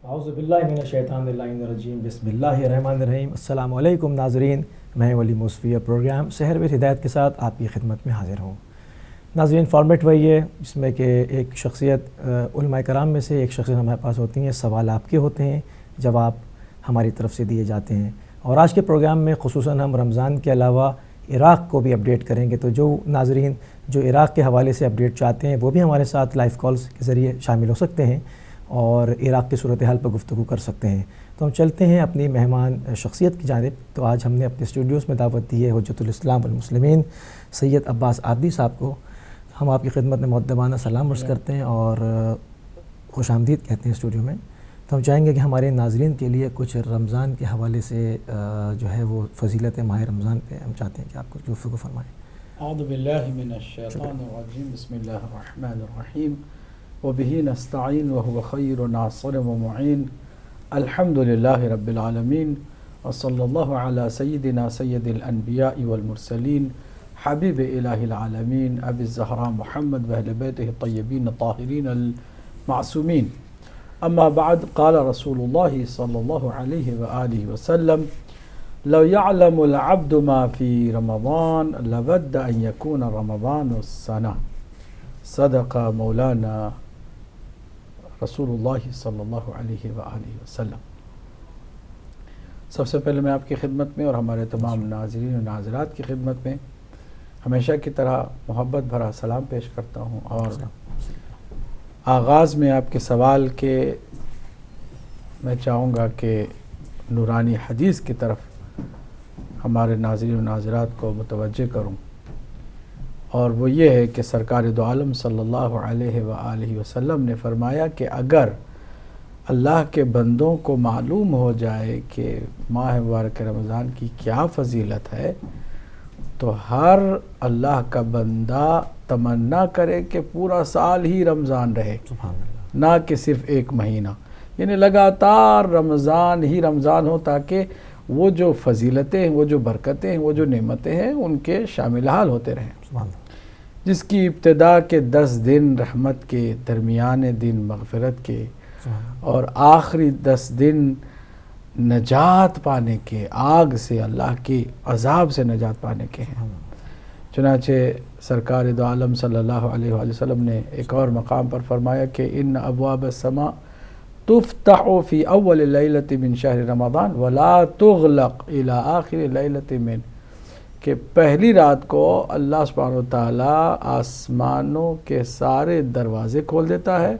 اعوذ باللہ من الشیطان الرجیم بسم اللہ الرحمن الرحیم۔ السلام علیکم ناظرین، میں ولی موسفیہ پروگرام سحر وتھ ہدایت کے ساتھ آپ کی خدمت میں حاضر ہوں۔ ناظرین، فارمیٹ وہی ہے جس میں کہ ایک شخصیت علماء کرام میں سے ایک شخصیت ہمارے پاس ہوتی ہیں، سوال آپ کے ہوتے ہیں، جواب ہماری طرف سے دیے جاتے ہیں۔ اور آج کے پروگرام میں خصوصاً ہم رمضان کے علاوہ عراق کو بھی اپڈیٹ کریں گے، تو جو ناظرین جو عراق کے حوالے سے اپڈیٹ چاہتے ہیں وہ بھی ہمارے ساتھ لائیو کالز کے ذریعے شامل ہو سکتے ہیں اور عراق کی صورتحال پر گفتگو کر سکتے ہیں۔ تو ہم چلتے ہیں اپنی مہمان شخصیت کی جانب۔ تو آج ہم نے اپنے اسٹوڈیوز میں دعوت دی ہے حجت الاسلام والمسلمین سید عباس عابدی صاحب کو۔ ہم آپ کی خدمت میں مؤدبانہ سلام عرض کرتے ہیں اور خوش آمدید کہتے ہیں اسٹوڈیو میں۔ تو ہم چاہیں گے کہ ہمارے ناظرین کے لیے کچھ رمضان کے حوالے سے جو ہے وہ فضیلت ماہ رمضان پہ ہم چاہتے ہیں کہ آپ کچھ گفتگو فرمائیں۔ اعوذ باللہ من الشیطان الرجیم، بسم اللہ الرحمن الرحیم، وبہ نستعین وہو خیر ناصر ومعین، الحمد للہ رب العالمین، وصلی اللہ علی سیدنا سید الانبیاء والمرسلین، حبیب الہ العالمین ابی الزہراء محمد واہل بیتہ الطیبین الطاہرین المعصومین۔ اما بعد، قال رسول اللہ صلی اللہ علیہ وآلہ وسلم: لو يعلم العبد ما في رمضان لود ان يكون رمضان السنة، صدق مولانا رسول اللہ صلی اللہ علیہ وآلہ وسلم۔ سب سے پہلے میں آپ کی خدمت میں اور ہمارے تمام ناظرین و ناظرات کی خدمت میں ہمیشہ کی طرح محبت بھرا سلام پیش کرتا ہوں، اور آغاز میں آپ کے سوال کے میں چاہوں گا کہ نورانی حدیث کی طرف ہمارے ناظرین و ناظرات کو متوجہ کروں، اور وہ یہ ہے کہ سرکار دو عالم صلی اللہ علیہ وآلہ وسلم نے فرمایا کہ اگر اللہ کے بندوں کو معلوم ہو جائے کہ ماہ مبارک رمضان کی کیا فضیلت ہے تو ہر اللہ کا بندہ تمنا کرے کہ پورا سال ہی رمضان رہے، نہ کہ صرف ایک مہینہ، یعنی لگاتار رمضان ہی رمضان ہو، تاکہ وہ جو فضیلتیں ہیں، وہ جو برکتیں ہیں، وہ جو نعمتیں ہیں ان کے شامل حال ہوتے رہیں، جس کی ابتدا کے 10 دن رحمت کے، درمیانے دن مغفرت کے، اور آخری 10 دن نجات پانے کے، آگ سے، اللہ کی عذاب سے نجات پانے کے ہیں۔ چنانچہ سرکار دو عالم صلی اللہ علیہ وآلہ وسلم نے ایک اور مقام پر فرمایا کہ ان ابواب السماء تفتح فی اول لیلۃ من شہر رمضان ولا تغلق الی آخر لیلۃ من، کہ پہلی رات کو اللہ سبحانہ وتعالی آسمانوں کے سارے دروازے کھول دیتا ہے،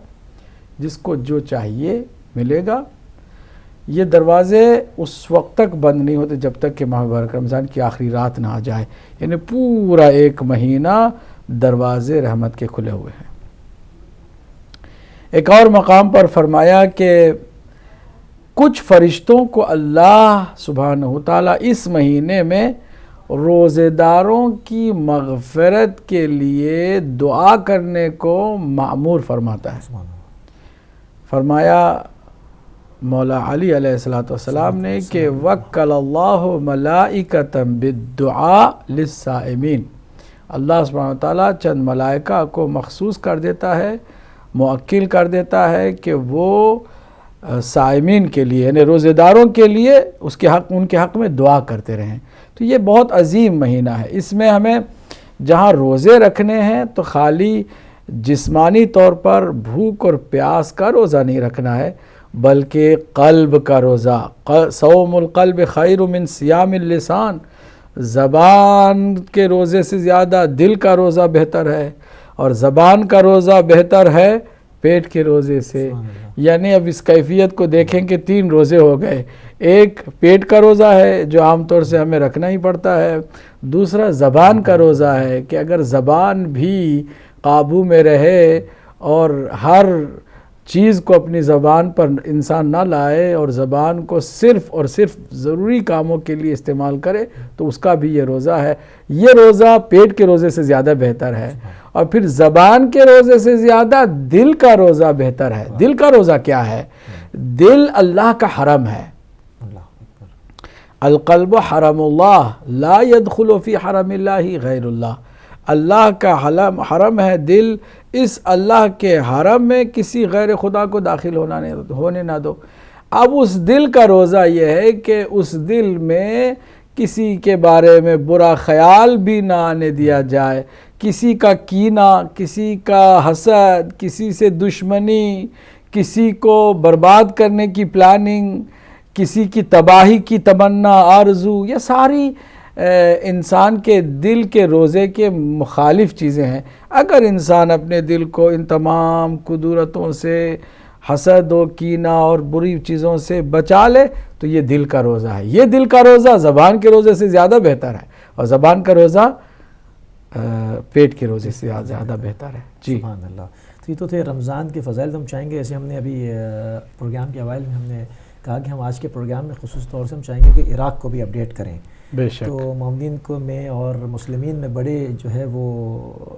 جس کو جو چاہیے ملے گا۔ یہ دروازے اس وقت تک بند نہیں ہوتے جب تک کہ ماہ مبارک رمضان کی آخری رات نہ آ جائے، یعنی پورا ایک مہینہ دروازے رحمت کے کھلے ہوئے ہیں۔ ایک اور مقام پر فرمایا کہ کچھ فرشتوں کو اللہ سبحانہ وتعالی اس مہینے میں روزے داروں کی مغفرت کے لیے دعا کرنے کو مأمور فرماتا ہے۔ فرمایا مولا علی علیہ السلام نے کہ وکل اللہ ملائکۃ بالدعاء للصائمین، اللہ سبحانہ وتعالی چند ملائکہ کو مخصوص کر دیتا ہے، موکل کر دیتا ہے کہ وہ صائمین کے لیے، یعنی روزے داروں کے لیے ان کے حق میں دعا کرتے رہیں۔ تو یہ بہت عظیم مہینہ ہے، اس میں ہمیں جہاں روزے رکھنے ہیں تو خالی جسمانی طور پر بھوک اور پیاس کا روزہ نہیں رکھنا ہے، بلکہ قلب کا روزہ، صوم القلب خیر من صیام اللسان، زبان کے روزے سے زیادہ دل کا روزہ بہتر ہے، اور زبان کا روزہ بہتر ہے پیٹ کے روزے سے۔ یعنی اب اس کیفیت کو دیکھیں کہ 3 روزے ہو گئے، ایک پیٹ کا روزہ ہے جو عام طور سے ہمیں رکھنا ہی پڑتا ہے، دوسرا زبان کا روزہ ہے کہ اگر زبان بھی قابو میں رہے اور ہر چیز کو اپنی زبان پر انسان نہ لائے اور زبان کو صرف اور صرف ضروری کاموں کے لیے استعمال کرے تو اس کا بھی یہ روزہ ہے۔ یہ روزہ پیٹ کے روزے سے زیادہ بہتر ہے، اور پھر زبان کے روزے سے زیادہ دل کا روزہ بہتر ہے۔ دل کا روزہ کیا ہے؟ دل اللہ کا حرم ہے، القلب حرم اللہ لا يدخل فی حرم اللہ غیر اللہ، اللہ کا حرم ہے دل، اس اللہ کے حرم میں کسی غیر خدا کو داخل ہونے نہ دو۔ اب اس دل کا روزہ یہ ہے کہ اس دل میں کسی کے بارے میں برا خیال بھی نہ آنے دیا جائے، کسی کا کینہ، کسی کا حسد، کسی سے دشمنی، کسی کو برباد کرنے کی پلاننگ، کسی کی تباہی کی تمنا، آرزو، یہ ساری انسان کے دل کے روزے کے مخالف چیزیں ہیں۔ اگر انسان اپنے دل کو ان تمام قدرتوں سے، حسد و کینہ اور بری چیزوں سے بچا لے تو یہ دل کا روزہ ہے۔ یہ دل کا روزہ زبان کے روزے سے زیادہ بہتر ہے، اور زبان کا روزہ پیٹ کے روزے سے زیادہ بہتر ہے۔ جی سبحان اللہ۔ تو یہ تو تھے رمضان کے فضائل، ہم چاہیں گے جیسے ہم نے ابھی پروگرام کے اوائل میں ہم نے کہا کہ ہم آج کے پروگرام میں خصوص طور سے ہم چاہیں گے کہ عراق کو بھی اپڈیٹ کریں۔ بے شک۔ تو مومنین کو میں اور مسلمین میں بڑے جو ہے وہ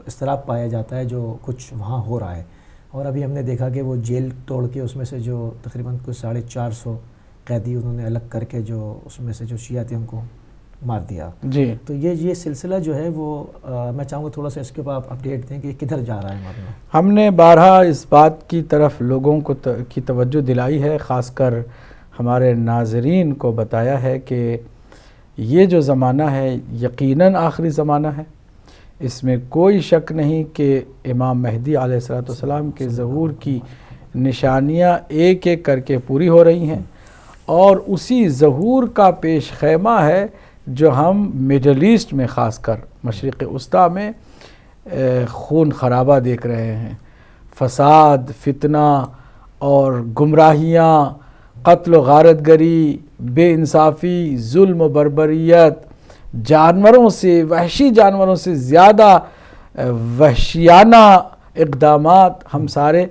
اضطراب پایا جاتا ہے جو کچھ وہاں ہو رہا ہے، اور ابھی ہم نے دیکھا کہ وہ جیل توڑ کے اس میں سے جو تقریباً کچھ 450 قیدی انہوں نے الگ کر کے جو اس میں سے جو شیعہ تھے ان کو مار دیا۔ جی تو یہ سلسلہ جو ہے وہ میں چاہوں گا تھوڑا سا اس کے اوپر آپ اپڈیٹ دیں کہ یہ کدھر جا رہا ہے معاملہ۔ ہم نے بارہا اس بات کی طرف لوگوں کو کی توجہ دلائی ہے، خاص کر ہمارے ناظرین کو بتایا ہے کہ یہ جو زمانہ ہے یقیناً آخری زمانہ ہے، اس میں کوئی شک نہیں کہ امام مہدی علیہ السلام کے ظہور کی نشانیاں ایک ایک کر کے پوری ہو رہی ہیں، اور اسی ظہور کا پیش خیمہ ہے جو ہم مڈل ایسٹ میں، خاص کر مشرق وسطیٰ میں خون خرابہ دیکھ رہے ہیں، فساد، فتنہ اور گمراہیاں، قتل و غارت گری، بے انصافی، ظلم و بربریت، جانوروں سے، وحشی جانوروں سے زیادہ وحشیانہ اقدامات ہم سارے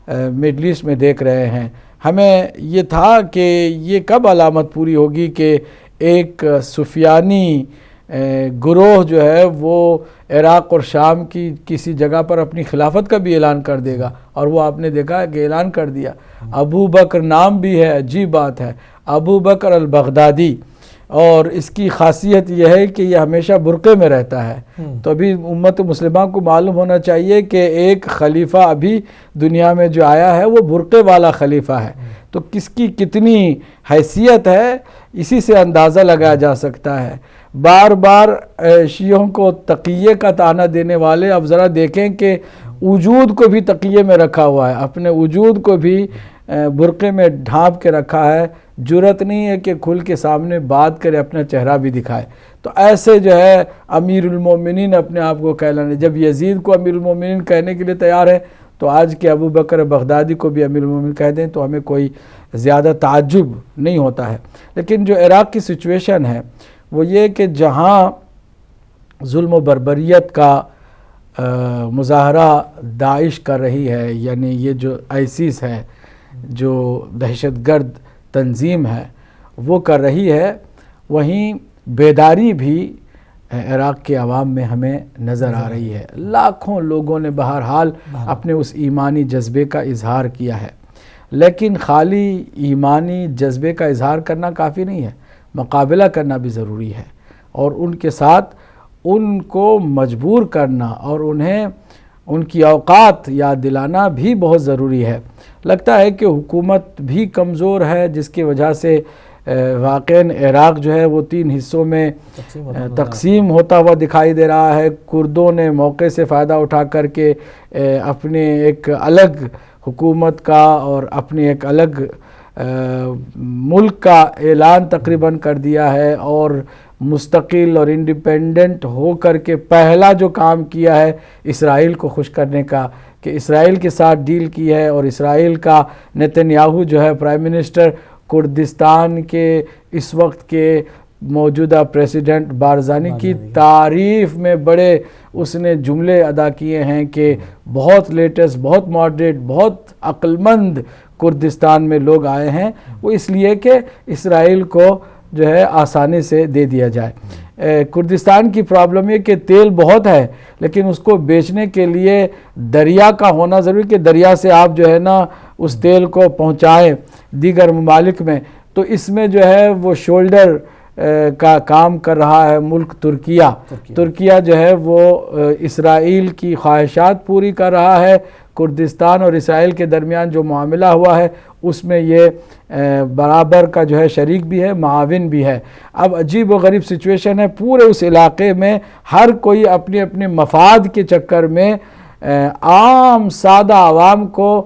مڈل ایسٹ میں دیکھ رہے ہیں۔ ہمیں یہ تھا کہ یہ کب علامت پوری ہوگی کہ ایک سفیانی گروہ جو ہے وہ عراق اور شام کی کسی جگہ پر اپنی خلافت کا بھی اعلان کر دے گا، اور وہ آپ نے دیکھا کہ اعلان کر دیا۔ ابو بکر نام بھی ہے، عجیب بات ہے، ابو بکر البغدادی، اور اس کی خاصیت یہ ہے کہ یہ ہمیشہ برقعے میں رہتا ہے۔ تو ابھی امت مسلمہ کو معلوم ہونا چاہیے کہ ایک خلیفہ ابھی دنیا میں جو آیا ہے وہ برقعے والا خلیفہ ہے، تو کس کی کتنی حیثیت ہے اسی سے اندازہ لگایا جا سکتا ہے۔ بار بار شیعوں کو تقیے کا طعنہ دینے والے اب ذرا دیکھیں کہ وجود کو بھی تقیے میں رکھا ہوا ہے، اپنے وجود کو بھی برقعے میں ڈھانپ کے رکھا ہے، جرت نہیں ہے کہ کھل کے سامنے بات کرے، اپنا چہرہ بھی دکھائے۔ تو ایسے جو ہے امیر المومنین اپنے آپ کو کہلانے، جب یزید کو امیر المومنین کہنے کے لیے تیار ہے تو آج کے ابو بکر بغدادی کو بھی امیر المومنین کہہ دیں تو ہمیں کوئی زیادہ تعجب نہیں ہوتا ہے۔ لیکن جو عراق کی سچویشن ہے وہ یہ کہ جہاں ظلم و بربریت کا مظاہرہ داعش کر رہی ہے، یعنی یہ جو آئسس ہے، جو دہشت گرد تنظیم ہے وہ کر رہی ہے، وہیں بیداری بھی عراق کے عوام میں ہمیں نظر آ رہی ہے۔ لاکھوں لوگوں نے بہرحال اپنے اس ایمانی جذبے کا اظہار کیا ہے، لیکن خالی ایمانی جذبے کا اظہار کرنا کافی نہیں ہے، مقابلہ کرنا بھی ضروری ہے، اور ان کے ساتھ ان کو مجبور کرنا اور انہیں ان کی اوقات یاد دلانا بھی بہت ضروری ہے۔ لگتا ہے کہ حکومت بھی کمزور ہے، جس کی وجہ سے واقعاً عراق جو ہے وہ 3 حصوں میں تقسیم ہوتا ہوا دکھائی دے رہا ہے۔ کردوں نے موقع سے فائدہ اٹھا کر کے اپنے ایک الگ حکومت کا اور اپنے ایک الگ ملک کا اعلان تقریباً کر دیا ہے، اور مستقل اور انڈیپینڈنٹ ہو کر کے پہلا جو کام کیا ہے اسرائیل کو خوش کرنے کا، کہ اسرائیل کے ساتھ ڈیل کی ہے، اور اسرائیل کا نتنیاہو جو ہے پرائم منسٹر، کردستان کے اس وقت کے موجودہ پریزیڈنٹ بارزانی کی تعریف میں بڑے اس نے جملے ادا کیے ہیں کہ بہت لیٹسٹ، بہت ماڈریٹ، بہت عقل مند کردستان میں لوگ آئے ہیں، وہ اس لیے کہ اسرائیل کو جو ہے آسانی سے دے دیا جائے۔ کردستان کی پرابلم یہ کہ تیل بہت ہے، لیکن اس کو بیچنے کے لیے دریا کا ہونا ضروری، کہ دریا سے آپ جو ہے نا اس تیل کو پہنچائیں دیگر ممالک میں۔ تو اس میں جو ہے وہ شولڈر کا کام کر رہا ہے ملک ترکیہ جو ہے وہ اسرائیل کی خواہشات پوری کر رہا ہے. کردستان اور اسرائیل کے درمیان جو معاملہ ہوا ہے اس میں یہ برابر کا جو ہے شریک بھی ہے، معاون بھی ہے. اب عجیب و غریب سچویشن ہے، پورے اس علاقے میں ہر کوئی اپنے اپنے مفاد کے چکر میں عام سادہ عوام کو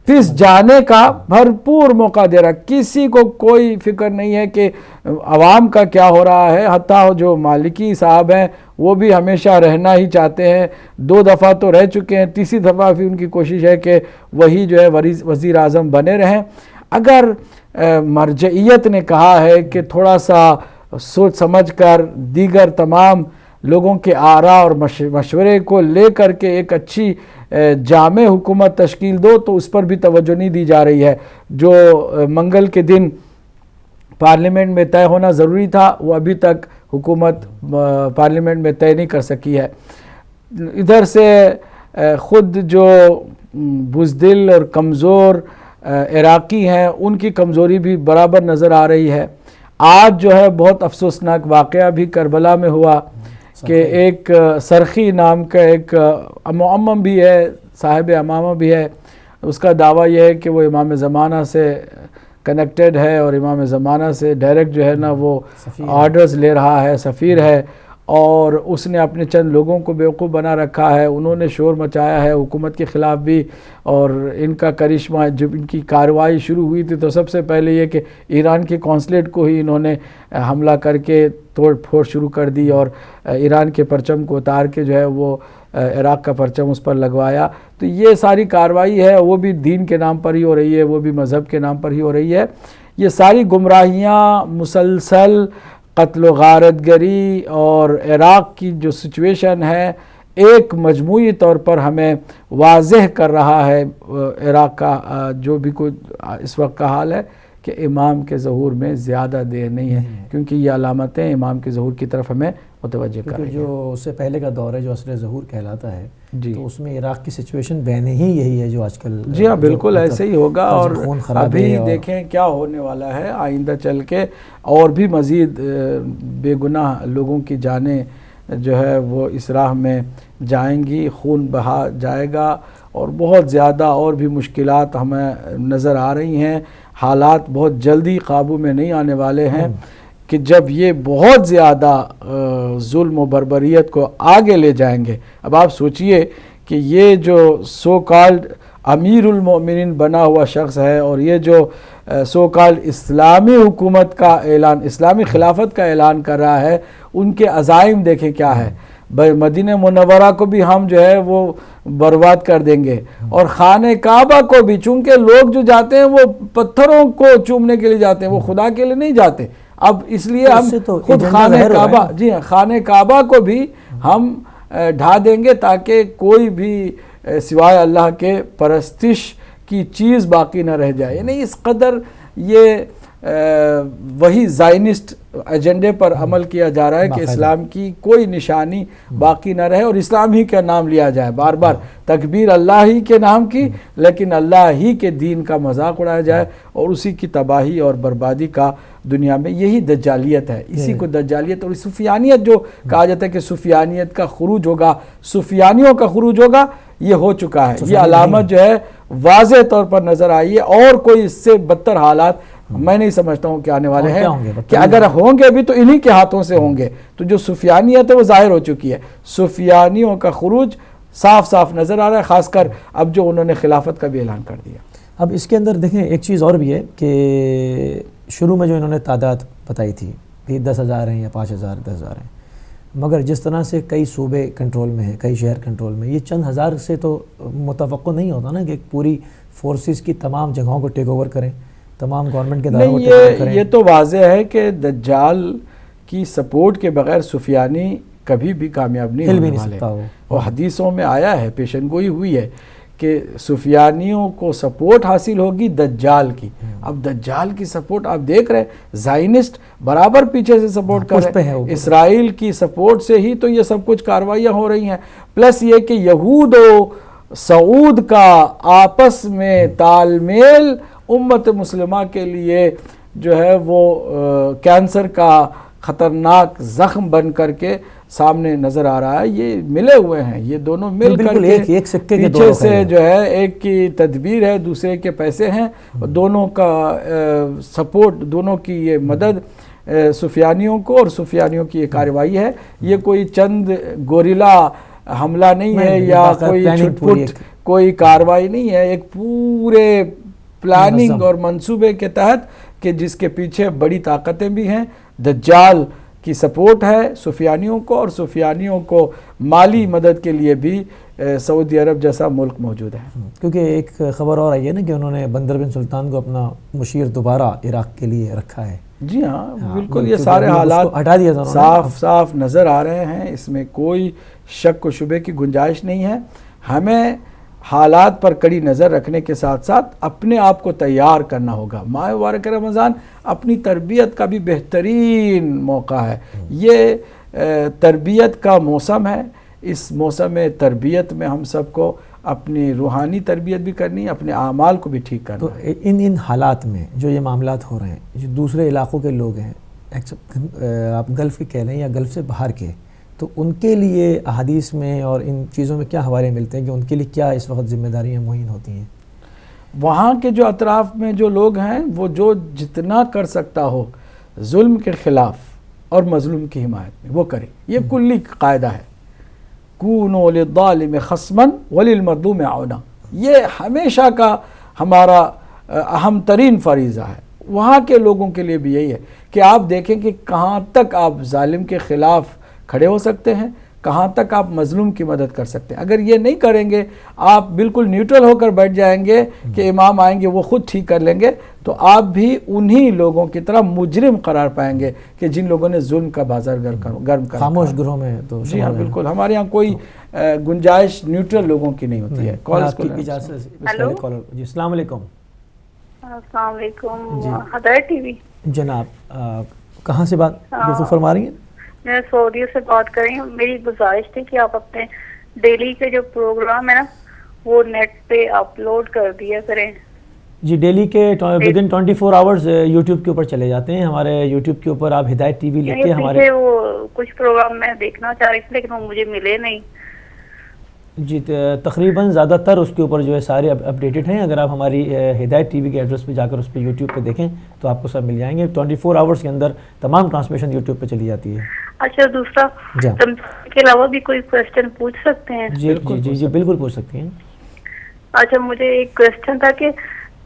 پس جانے کا بھرپور موقع دے رہا ہے. کسی کو کوئی فکر نہیں ہے کہ عوام کا کیا ہو رہا ہے. حتیٰ جو مالکی صاحب ہیں وہ بھی ہمیشہ رہنا ہی چاہتے ہیں. 2 دفعہ تو رہ چکے ہیں، تیسری دفعہ بھی ان کی کوشش ہے کہ وہی جو ہے وزیر اعظم بنے رہیں. اگر مرجعیت نے کہا ہے کہ تھوڑا سا سوچ سمجھ کر دیگر تمام لوگوں کے آراء اور مشورے کو لے کر کے ایک اچھی جامع حکومت تشکیل دو، تو اس پر بھی توجہ نہیں دی جا رہی ہے. جو منگل کے دن پارلیمنٹ میں طے ہونا ضروری تھا وہ ابھی تک حکومت پارلیمنٹ میں طے نہیں کر سکی ہے. ادھر سے خود جو بزدل اور کمزور عراقی ہیں ان کی کمزوری بھی برابر نظر آ رہی ہے. آج جو ہے بہت افسوسناک واقعہ بھی کربلا میں ہوا کہ ایک سرخی نام کا ایک معمم بھی ہے، صاحب امامہ بھی ہے. اس کا دعویٰ یہ ہے کہ وہ امام زمانہ سے کنیکٹڈ ہے اور امام زمانہ سے ڈائریکٹ جو ہے نا وہ آرڈرز لے رہا ہے، سفیر ہے، اور اس نے اپنے چند لوگوں کو بیوقوف بنا رکھا ہے. انہوں نے شور مچایا ہے حکومت کے خلاف بھی، اور ان کا کرشمہ جب ان کی کارروائی شروع ہوئی تھی تو سب سے پہلے یہ کہ ایران کے قونصلیٹ کو ہی انہوں نے حملہ کر کے توڑ پھوڑ شروع کر دی اور ایران کے پرچم کو اتار کے جو ہے وہ عراق کا پرچم اس پر لگوایا. تو یہ ساری کارروائی ہے وہ بھی دین کے نام پر ہی ہو رہی ہے، وہ بھی مذہب کے نام پر ہی ہو رہی ہے. یہ ساری گمراہیاں مسلسل قتل و غارت گری اور عراق کی جو سچویشن ہے ایک مجموعی طور پر ہمیں واضح کر رہا ہے عراق کا جو بھی کوئی اس وقت کا حال ہے کہ امام کے ظہور میں زیادہ دیر نہیں ہے، کیونکہ یہ علامتیں امام کے ظہور کی طرف ہمیں متوجہ کر رہی ہیں. جو اس سے پہلے کا دور ہے جو عصر ظہور کہلاتا ہے جی، تو اس میں عراق کی سچویشن بین ہی یہی ہے جو آج کل. جی ہاں بالکل ایسے ہی ہوگا. اور ابھی دیکھیں کیا ہونے والا ہے آئندہ چل کے، اور بھی مزید بے گناہ لوگوں کی جانیں جو ہے وہ اس راہ میں جائیں گی، خون بہا جائے گا، اور بہت زیادہ اور بھی مشکلات ہمیں نظر آ رہی ہیں. حالات بہت جلدی قابو میں نہیں آنے والے ہیں کہ جب یہ بہت زیادہ ظلم و بربریت کو آگے لے جائیں گے. اب آپ سوچئے کہ یہ جو سو کالڈ امیر المؤمنین بنا ہوا شخص ہے اور یہ جو سو کالڈ اسلامی حکومت کا اعلان، اسلامی خلافت کا اعلان کر رہا ہے، ان کے عزائم دیکھیں کیا ہے. مدینہ منورہ کو بھی ہم جو ہے وہ برباد کر دیں گے، اور خانہ کعبہ کو بھی، چونکہ لوگ جو جاتے ہیں وہ پتھروں کو چومنے کے لیے جاتے ہیں، وہ خدا کے لیے نہیں جاتے. اب اس لیے ہم خود خانہ کعبہ، جی ہاں، خانہ کعبہ کو بھی ہم ڈھا دیں گے تاکہ کوئی بھی سوائے اللہ کے پرستش کی چیز باقی نہ رہ جائے. یعنی اس قدر یہ وہی زائنسٹ ایجنڈے پر عمل کیا جا رہا ہے کہ اسلام کی کوئی نشانی باقی نہ رہے اور اسلام ہی کا نام لیا جائے. بار بار تکبیر اللہ ہی کے نام کی، لیکن اللہ ہی کے دین کا مذاق اڑایا جائے اور اسی کی تباہی اور بربادی کا دنیا میں. یہی دجالیت ہے، اسی کو دجالیت اور سفیانیت جو کہا جاتا ہے کہ سفیانیت کا خروج ہوگا، سفیانیوں کا خروج ہوگا، یہ ہو چکا ہے. یہ علامت جو ہے واضح طور پر نظر آئی ہے، اور کوئی اس سے بدتر حالات میں نہیں سمجھتا ہوں کہ آنے والے ہیں، کہ اگر ہوں گے بھی تو انہی کے ہاتھوں سے ہوں گے. تو جو سفیانیت ہے وہ ظاہر ہو چکی ہے، سفیانیوں کا خروج صاف صاف نظر آ رہا ہے، خاص کر اب جو انہوں نے خلافت کا بھی اعلان کر دیا. اب اس کے اندر دیکھیں ایک چیز اور بھی ہے کہ شروع میں جو انہوں نے تعداد بتائی تھی کہ 10,000 ہیں یا 5,000 10,000 ہیں، مگر جس طرح سے کئی صوبے کنٹرول میں ہیں، کئی شہر کنٹرول میں، یہ چند ہزار سے تو متوقع نہیں ہوتا نا کہ پوری فورسز کی تمام جگہوں کو ٹیک اوور کریں، تمام گورنمنٹ کے اداروں کو ٹیک اوور کریں. یہ تو واضح ہے کہ دجال کی سپورٹ کے بغیر سفیانی کبھی بھی کامیاب نہیں ہونے والے. اور حدیثوں میں آیا ہے، پیشن گوئی ہوئی ہے کہ سفیانیوں کو سپورٹ حاصل ہوگی دجال کی. اب دجال کی سپورٹ آپ دیکھ رہے ہیں، زائنسٹ برابر پیچھے سے سپورٹ کر رہے ہیں، اسرائیل کی سپورٹ سے ہی تو یہ سب کچھ کاروائیاں ہو رہی ہیں. پلس یہ کہ یہود و سعود کا آپس میں تال میل امت مسلمہ کے لیے جو ہے وہ کینسر کا خطرناک زخم بن کر کے سامنے نظر آ رہا ہے. یہ ملے ہوئے ہیں, یہ دونوں مل کر کے ایک سکے کے پیچھے سے جو ہے ایک کی تدبیر ہے, دوسرے کے پیسے ہیں, دونوں کا سپورٹ, دونوں کی یہ مدد سفیانیوں کو اور سفیانیوں کی یہ کارروائی ہے. یہ کوئی چند گوریلا حملہ نہیں ہے یا کوئی چھٹ پٹ کوئی کارروائی نہیں ہے, ایک پورے پلاننگ اور منصوبے کے تحت کہ جس کے پیچھے بڑی طاقتیں بھی ہیں. دجال کی سپورٹ ہے سفیانیوں کو, اور سفیانیوں کو مالی مدد کے لیے بھی سعودی عرب جیسا ملک موجود ہے. کیونکہ ایک خبر اور آئی ہے نا کہ انہوں نے بندر بن سلطان کو اپنا مشیر دوبارہ عراق کے لیے رکھا ہے. جی ہاں بالکل, یہ سارے حالات ہٹا دیا تھا, صاف صاف نظر آ رہے ہیں, اس میں کوئی شک و شبے کی گنجائش نہیں ہے. ہمیں حالات پر کڑی نظر رکھنے کے ساتھ ساتھ اپنے آپ کو تیار کرنا ہوگا. ماہ مبارک رمضان اپنی تربیت کا بھی بہترین موقع ہے. یہ تربیت کا موسم ہے. اس موسم تربیت میں ہم سب کو اپنی روحانی تربیت بھی کرنی ہے, اپنے اعمال کو بھی ٹھیک کرنا ہے. تو ان حالات میں جو یہ معاملات ہو رہے ہیں, جو دوسرے علاقوں کے لوگ ہیں, آپ گلف کے کہہ لیں یا گلف سے باہر کے, تو ان کے لیے احادیث میں اور ان چیزوں میں کیا حوالے ملتے ہیں کہ ان کے لیے کیا اس وقت ذمہ داریاں معین ہوتی ہیں؟ وہاں کے جو اطراف میں جو لوگ ہیں وہ جو جتنا کر سکتا ہو ظلم کے خلاف اور مظلوم کی حمایت میں وہ کرے. یہ کلی قاعدہ ہے, کونوا للظالم خصما وللمظلوم عونا. یہ ہمیشہ کا ہمارا اہم ترین فریضہ ہے. وہاں کے لوگوں کے لیے بھی یہی ہے کہ آپ دیکھیں کہ کہاں تک آپ ظالم کے خلاف کھڑے ہو سکتے ہیں, کہاں تک آپ مظلوم کی مدد کر سکتے ہیں. اگر یہ نہیں کریں گے, آپ بالکل نیوٹرل ہو کر بیٹھ جائیں گے کہ امام آئیں گے وہ خود ٹھیک کر لیں گے, تو آپ بھی انہی لوگوں کی طرح مجرم قرار پائیں گے کہ جن لوگوں نے ظلم کا بازار گرم کر خاموش گروہ میں. تو جی ہاں بالکل, ہمارے یہاں کوئی گنجائش نیوٹرل لوگوں کی نہیں ہوتی ہے. جی السلام علیکم. السلام علیکم ہدایت ٹی وی. جناب کہاں سے بات گفتگو فرما رہی ہیں؟ میں سعودی سے بات کر رہی ہوں. میری گزارش تھی کہ آپ اپنے ڈیلی کے جو پروگرام ہے نا وہ نیٹ پہ اپلوڈ کر دیا کریں. جی ڈیلی کے ودن 24 آورز یوٹیوب کے اوپر چلے جاتے ہیں. ہمارے یوٹیوب کے اوپر آپ ہدایت ٹی وی لکھ کے ہمارے وہ کچھ پروگرام میں دیکھنا چاہ رہی تھی لیکن وہ مجھے ملے نہیں. جی تقریباً زیادہ تر اس کے اوپر جو ہے سارے اپڈیٹڈ ہیں. اگر آپ ہماری ہدایت ٹی وی کے ایڈریس پہ جا کر اس پہ یوٹیوب پہ دیکھیں تو آپ کو سب مل جائیں گے. 24 آورز کے اندر تمام ٹرانسمیشن یوٹیوب پہ چلی جاتی ہے. اچھا دوسرا رمضان کے علاوہ بھی کوئی کویسچن پوچھ سکتے ہیں؟ جی جی جی بالکل پوچھ سکتی ہیں. اچھا مجھے ایک کویسچن تھا کہ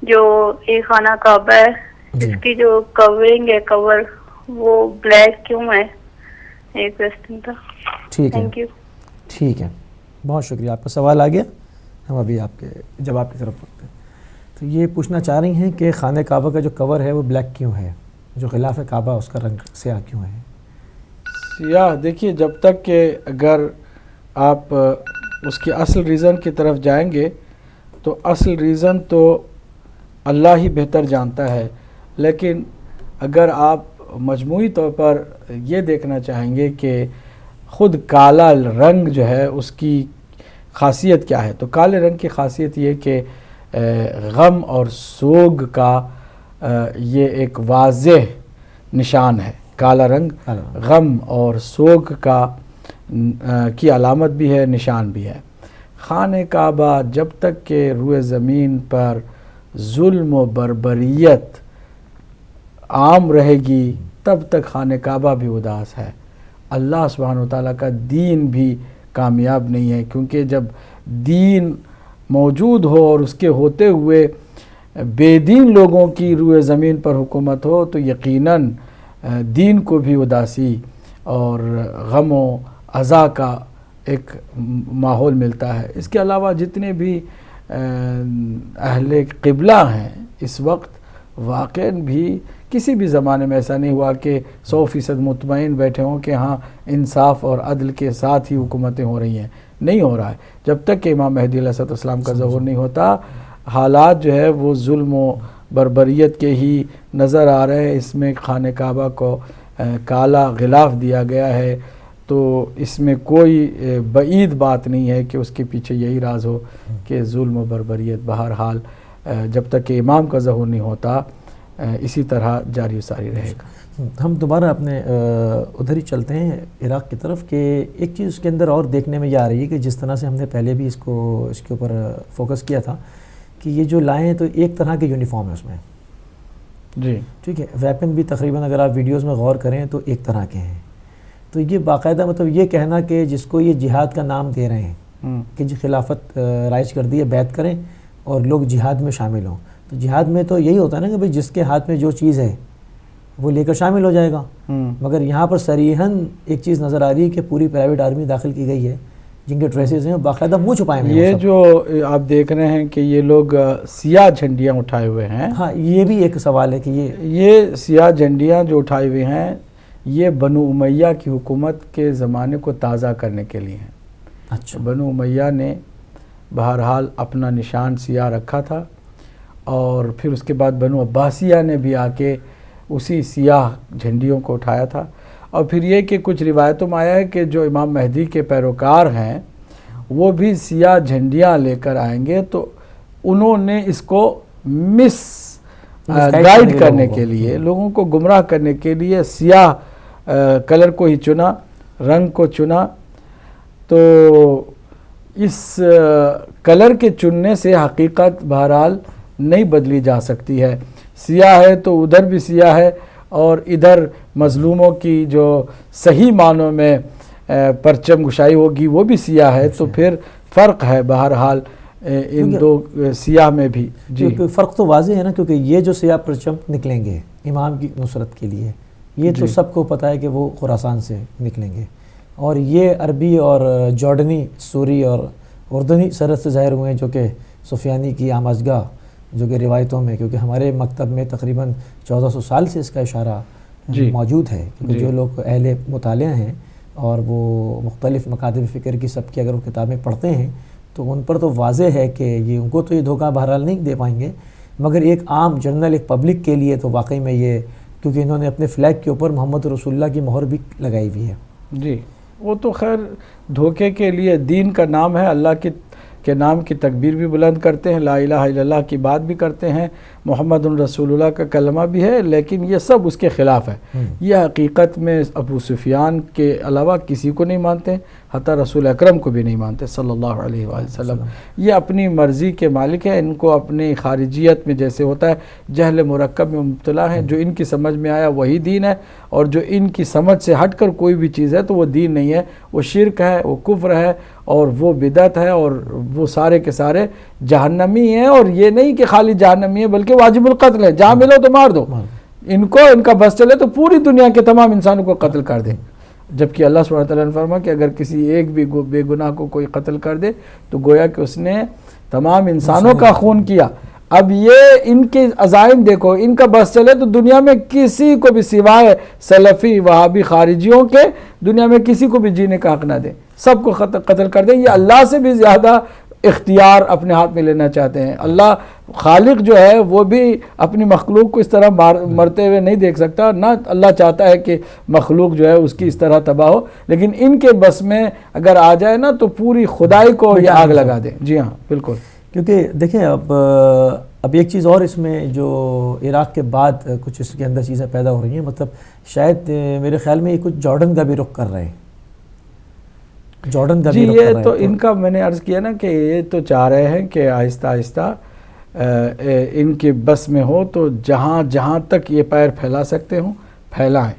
جو یہ خانہ کعبہ ہے اس کی جو کورنگ ہے, کور, وہ بلیک کیوں ہے؟ ایک کویسچن تھا. ٹھیک ہے, تھینک یو. ٹھیک ہے, بہت شکریہ. آپ کا سوال آ گیا, ہم ابھی آپ کے جواب کی طرف بڑھتے ہیں. تو یہ پوچھنا چاہ رہی ہیں کہ خانہ کعبہ کا جو کور ہے وہ بلیک کیوں ہے, جو غلاف کعبہ اس کا رنگ سیاہ کیوں ہے؟ سیاہ دیکھیے, جب تک کہ اگر آپ اس کی اصل ریزن کی طرف جائیں گے تو اصل ریزن تو اللہ ہی بہتر جانتا ہے, لیکن اگر آپ مجموعی طور پر یہ دیکھنا چاہیں گے کہ خود کالا رنگ جو ہے اس کی خاصیت کیا ہے, تو کالے رنگ کی خاصیت یہ کہ غم اور سوگ کا یہ ایک واضح نشان ہے. کالا رنگ غم اور سوگ کا کی علامت بھی ہے, نشان بھی ہے. خانہ کعبہ جب تک کہ روئے زمین پر ظلم و بربریت عام رہے گی تب تک خانہ کعبہ بھی اداس ہے. اللہ سبحانہ وتعالیٰ کا دین بھی کامیاب نہیں ہے, کیونکہ جب دین موجود ہو اور اس کے ہوتے ہوئے بے دین لوگوں کی روئے زمین پر حکومت ہو تو یقیناً دین کو بھی اداسی اور غم و عزا کا ایک ماحول ملتا ہے. اس کے علاوہ جتنے بھی اہل قبلہ ہیں اس وقت واقعاً بھی کسی بھی زمانے میں ایسا نہیں ہوا کہ 100% مطمئن بیٹھے ہوں کہ ہاں انصاف اور عدل کے ساتھ ہی حکومتیں ہو رہی ہیں. نہیں ہو رہا ہے. جب تک کہ امام مہدی علیہ السلام کا ظہور نہیں ہوتا حالات جو ہے وہ ظلم و بربریت کے ہی نظر آ رہے ہیں. اس میں خانہ کعبہ کو کالا غلاف دیا گیا ہے تو اس میں کوئی بعید بات نہیں ہے کہ اس کے پیچھے یہی راز ہو کہ ظلم و بربریت. بہرحال جب تک کہ امام کا ظہور نہیں ہوتا اسی طرح جاری و ساری رہے گا۔ ہم دوبارہ اپنے ادھر ہی چلتے ہیں عراق کی طرف، کہ ایک چیز اس کے اندر اور دیکھنے میں یہ آ رہی ہے کہ جس طرح سے ہم نے پہلے بھی اس کے اوپر فوکس کیا تھا کہ یہ جو لائیں تو ایک طرح کے یونیفارم ہے اس میں، جی ٹھیک ہے، ویپن بھی تقریباً اگر آپ ویڈیوز میں غور کریں تو ایک طرح کے ہیں۔ تو یہ باقاعدہ مطلب یہ کہنا کہ جس کو یہ جہاد کا نام دے رہے ہیں کہ جی خلافت رائج کر دی ہے، بیعت کریں اور لوگ جہاد میں شامل ہوں، تو جہاد میں تو یہی ہوتا ہے نا کہ بھئی جس کے ہاتھ میں جو چیز ہے وہ لے کر شامل ہو جائے گا، مگر یہاں پر صریحاً ایک چیز نظر آ رہی ہے کہ پوری پرائیویٹ آرمی داخل کی گئی ہے جن کے ڈریسز ہیں باقاعدہ منہ چھپائے ہوئے ہیں۔ یہ جو آپ دیکھ رہے ہیں کہ یہ لوگ سیاہ جھنڈیاں اٹھائے ہوئے ہیں، ہاں یہ بھی ایک سوال ہے کہ یہ سیاہ جھنڈیاں جو اٹھائے ہوئے ہیں یہ بنو امیہ کی حکومت کے زمانے کو تازہ کرنے کے لیے ہیں۔ اچھا، بنو امیہ نے بہرحال اپنا نشان سیاہ رکھا تھا، اور پھر اس کے بعد بنو عباسیہ نے بھی آ کے اسی سیاہ جھنڈیوں کو اٹھایا تھا، اور پھر یہ کہ کچھ روایتوں میں آیا ہے کہ جو امام مہدی کے پیروکار ہیں وہ بھی سیاہ جھنڈیاں لے کر آئیں گے، تو انہوں نے اس کو گائیڈ کرنے کے لیے، لوگوں کو گمراہ کرنے کے لیے سیاہ کلر کو ہی چنا، رنگ کو چنا۔ تو اس کلر کے چننے سے حقیقت بہرحال نہیں بدلی جا سکتی ہے۔ سیاہ ہے تو ادھر بھی سیاہ ہے، اور ادھر مظلوموں کی جو صحیح معنوں میں پرچم گشائی ہوگی وہ بھی سیاہ ہے، تو پھر فرق ہے بہرحال ان دو سیاہ میں بھی۔ جی فرق تو واضح ہے نا، کیونکہ یہ جو سیاہ پرچم نکلیں گے امام کی نصرت کے لیے، یہ تو سب کو پتہ ہے کہ وہ خراسان سے نکلیں گے، اور یہ عربی اور جارڈنی، سوری اور اردنی سرحد سے ظاہر ہوئے ہیں، جو کہ سفیانی کی آماجگاہ، جو کہ روایتوں میں، کیونکہ ہمارے مکتب میں تقریباً 1400 سال سے اس کا اشارہ موجود ہے، کیونکہ جو لوگ اہل مطالعہ ہیں اور وہ مختلف مکاتب فکر کی سب کی اگر وہ کتابیں پڑھتے ہیں تو ان پر تو واضح ہے کہ یہ ان کو تو یہ دھوکہ بہرحال نہیں دے پائیں گے، مگر ایک عام جنرل ایک پبلک کے لیے تو واقعی میں یہ، کیونکہ انہوں نے اپنے فلیگ کے اوپر محمد رسول اللہ کی مہر بھی لگائی ہوئی ہے۔ جی وہ تو خیر دھوکے کے لیے دین کا نام ہے، اللہ کے نام کی تکبیر بھی بلند کرتے ہیں، لا الہ الا اللہ کی بات بھی کرتے ہیں، محمد رسول اللہ کا کلمہ بھی ہے، لیکن یہ سب اس کے خلاف ہے۔ یہ حقیقت میں ابو سفیان کے علاوہ کسی کو نہیں مانتے، حتیٰ رسول اکرم کو بھی نہیں مانتے صلی اللہ علیہ وآلہ وسلم۔ یہ اپنی مرضی کے مالک ہیں، ان کو اپنی خارجیت میں جیسے ہوتا ہے جہل مرکب میں مبتلا ہیں، جو ان کی سمجھ میں آیا وہی دین ہے، اور جو ان کی سمجھ سے ہٹ کر کوئی بھی چیز ہے تو وہ دین نہیں ہے، وہ شرک ہے، وہ کفر ہے، اور وہ بدعت ہے، اور وہ سارے کے سارے جہنمی ہیں۔ اور یہ نہیں کہ خالی جہنمی ہیں بلکہ واجب القتل ہے، جہاں ملو تو مار دو ان کو، ان کا بس چلے تو پوری دنیا کے تمام انسانوں کو قتل کر دیں، جبکہ اللہ سبحانہ وتعالیٰ نے فرمایا کہ اگر کسی ایک بھی بے گناہ کو کوئی قتل کر دے تو گویا کہ اس نے تمام انسانوں کا خون کیا۔ اب یہ ان کے عزائم دیکھو، ان کا بس چلے تو دنیا میں کسی کو بھی سوائے سلفی وہابی خارجیوں کے دنیا میں کسی کو بھی جینے کا حق نہ دیں، سب کو قتل کر دیں۔ یہ اللہ سے بھی زیادہ اختیار اپنے ہاتھ میں لینا چاہتے ہیں۔ اللہ خالق جو ہے وہ بھی اپنی مخلوق کو اس طرح مرتے ہوئے نہیں دیکھ سکتا، نہ اللہ چاہتا ہے کہ مخلوق جو ہے اس کی اس طرح تباہ ہو، لیکن ان کے بس میں اگر آ جائے نا تو پوری خدائی کو یہ آگ لگا دیں۔ جی ہاں بالکل، کیونکہ دیکھیں اب ایک چیز اور اس میں جو عراق کے بعد کچھ اس کے اندر چیزیں پیدا ہو رہی ہیں، مطلب شاید میرے خیال میں یہ کچھ جارڈن کا بھی رخ کر رہے ہیں، جارڈن کا بھی رخ کر رہے ہیں۔ یہ تو ان کا میں نے عرض کیا نا کہ یہ تو چاہ رہے ہیں کہ آہستہ آہستہ ان کے بس میں ہو تو جہاں جہاں تک یہ پیر پھیلا سکتے ہوں پھیلائیں،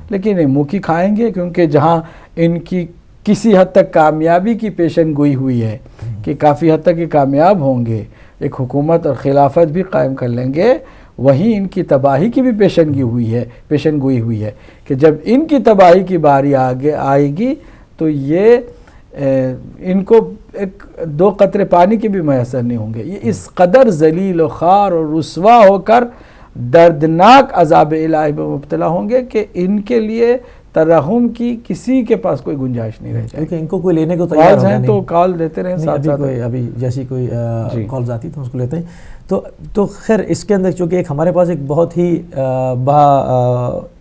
لیکن یہ موکی کھائیں گے، کیونکہ جہاں ان کی کسی حد تک کامیابی کی پیشن گوئی ہوئی ہے کہ کافی حد تک یہ کامیاب ہوں گے، ایک حکومت اور خلافت بھی قائم کر لیں گے، وہیں ان کی تباہی کی بھی پیشن گوئی ہوئی ہے کہ جب ان کی تباہی کی باری آگے آئے گی تو یہ ان کو ایک دو قطرے پانی کے بھی میسر نہیں ہوں گے، یہ اس قدر ذلیل و خوار اور رسوا ہو کر دردناک عذاب الہی میں مبتلا ہوں گے کہ ان کے لیے ترحم کی کسی کے پاس کوئی گنجائش نہیں رہ جائے گی۔ ان کو کوئی لینے کو تیار ہوگا نہیں، تو کال دیتے رہیں ساتھ ساتھ، ابھی جیسی کوئی کالز آتی تو اس کو لیتے ہیں۔ تو خیر اس کے اندر چونکہ ایک ہمارے پاس ایک بہت ہی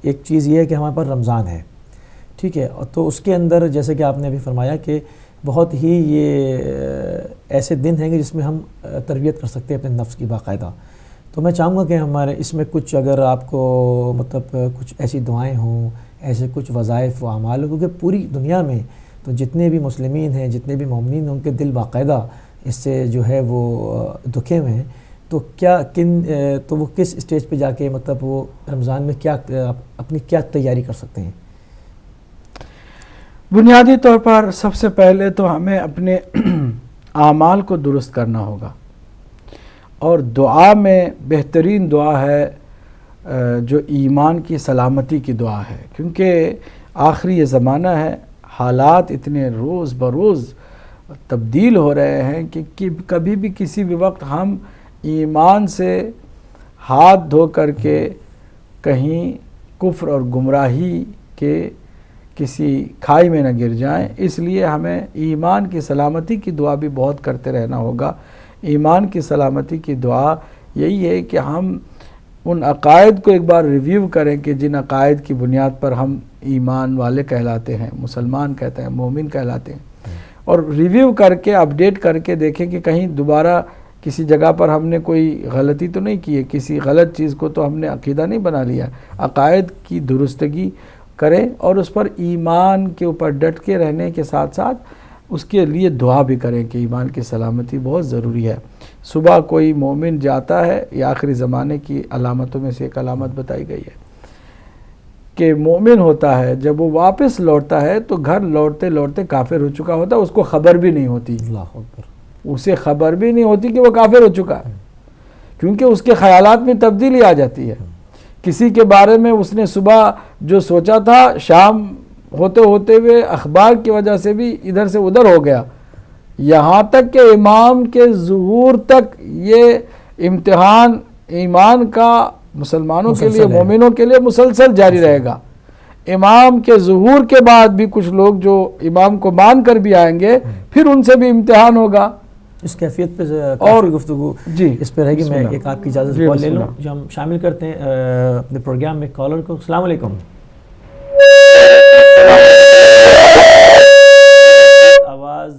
ایک چیز یہ ہے کہ ہمارے پاس رمضان ہے، ٹھیک ہے، تو اس کے اندر جیسے کہ آپ نے ابھی فرمایا کہ بہت ہی یہ ایسے دن ہیں کہ جس میں ہم تربیت کر سکتے ہیں اپنے نفس کی باقاعدہ۔ تو میں چاہوں گا کہ ہمارے اس میں کچھ اگر آپ کو مطلب کچھ ایسی دعائیں ہوں، ایسے کچھ وظائف و اعمال ہوں، کیونکہ پوری دنیا میں تو جتنے بھی مسلمین ہیں، جتنے بھی مومنین ہیں، ان کے دل باقاعدہ اس سے جو ہے وہ دکھے ہوئے ہیں، تو کیا تو وہ کس اسٹیج پہ جا کے مطلب وہ رمضان میں کیا اپنی کیا تیاری کر سکتے ہیں؟ بنیادی طور پر سب سے پہلے تو ہمیں اپنے اعمال کو درست کرنا ہوگا، اور دعا میں بہترین دعا ہے جو ایمان کی سلامتی کی دعا ہے، کیونکہ آخری یہ زمانہ ہے، حالات اتنے روز بروز تبدیل ہو رہے ہیں کہ کبھی بھی کسی بھی وقت ہم ایمان سے ہاتھ دھو کر کے کہیں کفر اور گمراہی کے کسی کھائی میں نہ گر جائیں۔ اس لیے ہمیں ایمان کی سلامتی کی دعا بھی بہت کرتے رہنا ہوگا۔ ایمان کی سلامتی کی دعا یہی ہے کہ ہم ان عقائد کو ایک بار ریویو کریں کہ جن عقائد کی بنیاد پر ہم ایمان والے کہلاتے ہیں، مسلمان کہتے ہیں، مومن کہلاتے ہیں، اور ریویو کر کے اپڈیٹ کر کے دیکھیں کہ کہیں دوبارہ کسی جگہ پر ہم نے کوئی غلطی تو نہیں کی ہے، کسی غلط چیز کو تو ہم نے عقیدہ نہیں بنا لیا۔ عقائد کی درستگی کریں اور اس پر ایمان کے اوپر ڈٹ کے رہنے کے ساتھ ساتھ اس کے لیے دعا بھی کریں کہ ایمان کی سلامتی بہت ضروری ہے۔ صبح کوئی مومن جاتا ہے، یہ آخری زمانے کی علامتوں میں سے ایک علامت بتائی گئی ہے کہ مومن ہوتا ہے جب وہ واپس لوٹتا ہے تو گھر لوٹتے لوٹتے کافر ہو چکا ہوتا ہے، اس کو خبر بھی نہیں ہوتی، اللہ اکبر، اسے خبر بھی نہیں ہوتی کہ وہ کافر ہو چکا ہے، کیونکہ اس کے خیالات میں تبدیلی آ جاتی ہے۔ کسی کے بارے میں اس نے صبح جو سوچا تھا، شام ہوتے ہوتے ہوئے اخبار کی وجہ سے بھی ادھر سے ادھر ہو گیا، یہاں تک کہ امام کے ظہور تک یہ امتحان ایمان کا مسلمانوں کے لیے، مومنوں کے لیے مسلسل جاری رہے گا۔ امام کے ظہور کے بعد بھی کچھ لوگ جو امام کو مان کر بھی آئیں گے، پھر ان سے بھی امتحان ہوگا۔ اس کیفیت پہ کافی گفتگو اس پہ رہے گی۔ میں ایک آپ کی اجازت سے کال لے لوں جو ہم شامل کرتے ہیں اپنے پروگرام میں کالر کو۔ السلام علیکم۔ آواز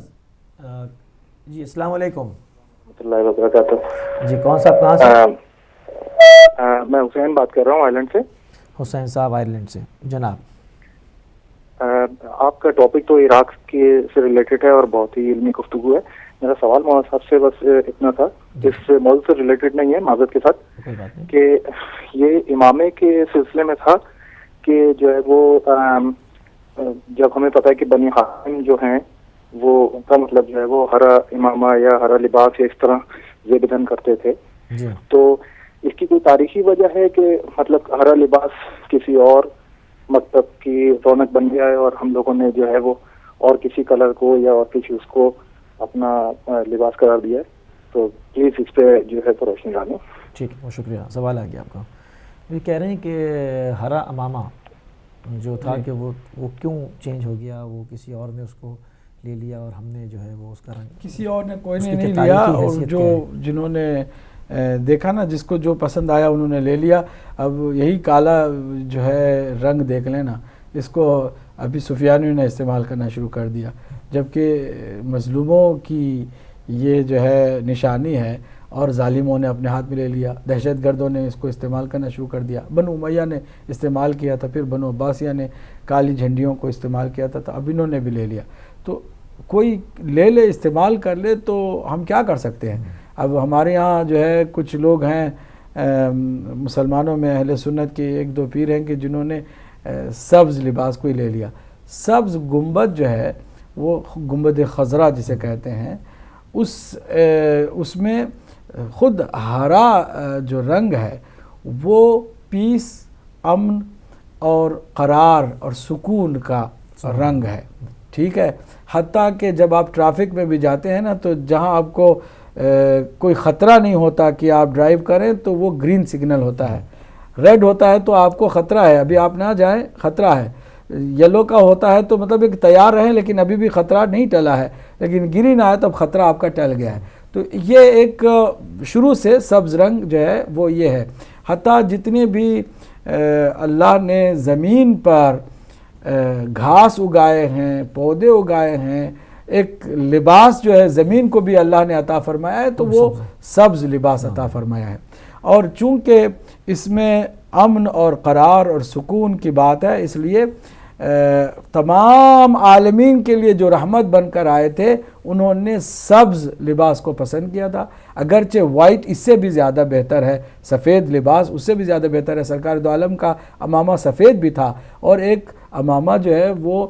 جی، السلام علیکم ورحمۃ اللہ وبرکاتہ۔ جی، کون صاحب کہاں سے؟ میں حسین بات کر رہا ہوں آئرلینڈ سے۔ حسین صاحب آئرلینڈ سے، جناب۔ آپ کا ٹاپک تو عراق کے سے ریلیٹڈ ہے اور بہت ہی علمی گفتگو ہے۔ میرا سوال مولانا صاحب سے بس اتنا تھا، اس موضوع سے ریلیٹڈ نہیں ہے، معذرت کے ساتھ، کہ یہ امامے کے سلسلے میں تھا کہ جو ہے وہ جب ہمیں پتہ ہے کہ بنی ہاشم جو ہیں وہ ان کا مطلب جو ہے وہ ہرا امامہ یا ہرا لباس یا اس طرح زیب دھن کرتے تھے، تو اس کی کوئی تاریخی وجہ ہے کہ مطلب ہرا لباس کسی اور مکتب کی رونق بن گیا ہے اور ہم لوگوں نے جو ہے وہ اور کسی کلر کو یا اور کسی اس کو اپنا لباس قرار دیا ہے؟ تو پلیز اس پہ جو ہے تو روشنی ڈالیں۔ ٹھیک ہے، بہت شکریہ۔ سوال آ گیا آپ کا۔ یہ کہہ رہے ہیں کہ ہرا امامہ جو تھا کہ وہ کیوں چینج ہو گیا، وہ کسی اور نے اس کو لے لیا اور ہم نے جو ہے وہ اس کا رنگ کسی اور نے کوئی نے نہیں لیا، اور جو جنہوں نے دیکھا نا، جس کو جو پسند آیا انہوں نے لے لیا۔ اب یہی کالا جو ہے رنگ دیکھ لینا، اس کو ابھی سفیانیوں نے استعمال کرنا شروع کر دیا، جبکہ مظلوموں کی یہ جو ہے نشانی ہے اور ظالموں نے اپنے ہاتھ میں لے لیا۔ دہشت گردوں نے اس کو استعمال کرنا شروع کر دیا، بنو امیہ نے استعمال کیا تھا، پھر بنو عباسیہ نے کالی جھنڈیوں کو استعمال کیا تھا، تو اب انہوں نے بھی لے لیا۔ تو کوئی لے لے، استعمال کر لے، تو ہم کیا کر سکتے ہیں؟ اب ہمارے ہاں جو ہے کچھ لوگ ہیں مسلمانوں میں اہل سنت کے ایک دو پیر ہیں کہ جنہوں نے سبز لباس کو ہی لے لیا۔ سبز گنبد جو ہے وہ گنبد خضرا جسے کہتے ہیں، اس میں خود ہرا جو رنگ ہے وہ پیس، امن اور قرار اور سکون کا رنگ ہے، ٹھیک ہے۔ حتیٰ کہ جب آپ ٹریفک میں بھی جاتے ہیں نا، تو جہاں آپ کو کوئی خطرہ نہیں ہوتا کہ آپ ڈرائیو کریں، تو وہ گرین سگنل ہوتا ہے، ریڈ ہوتا ہے تو آپ کو خطرہ ہے، ابھی آپ نہ جائیں، خطرہ ہے۔ یلو کا ہوتا ہے تو مطلب ایک تیار رہیں لیکن ابھی بھی خطرہ نہیں ٹلا ہے، لیکن گرین آیا تو اب خطرہ آپ کا ٹل گیا ہے۔ تو یہ ایک شروع سے سبز رنگ جو ہے وہ یہ ہے۔ حتیٰ جتنے بھی اللہ نے زمین پر گھاس اگائے ہیں، پودے اگائے ہیں، ایک لباس جو ہے زمین کو بھی اللہ نے عطا فرمایا ہے، تو وہ سبز لباس عطا فرمایا ہے۔ اور چونکہ اس میں امن اور قرار اور سکون کی بات ہے، اس لیے تمام عالمین کے لیے جو رحمت بن کر آئے تھے انہوں نے سبز لباس کو پسند کیا تھا، اگرچہ وائٹ اس سے بھی زیادہ بہتر ہے، سفید لباس اس سے بھی زیادہ بہتر ہے۔ سرکار دو عالم کا امامہ سفید بھی تھا اور ایک امامہ جو ہے وہ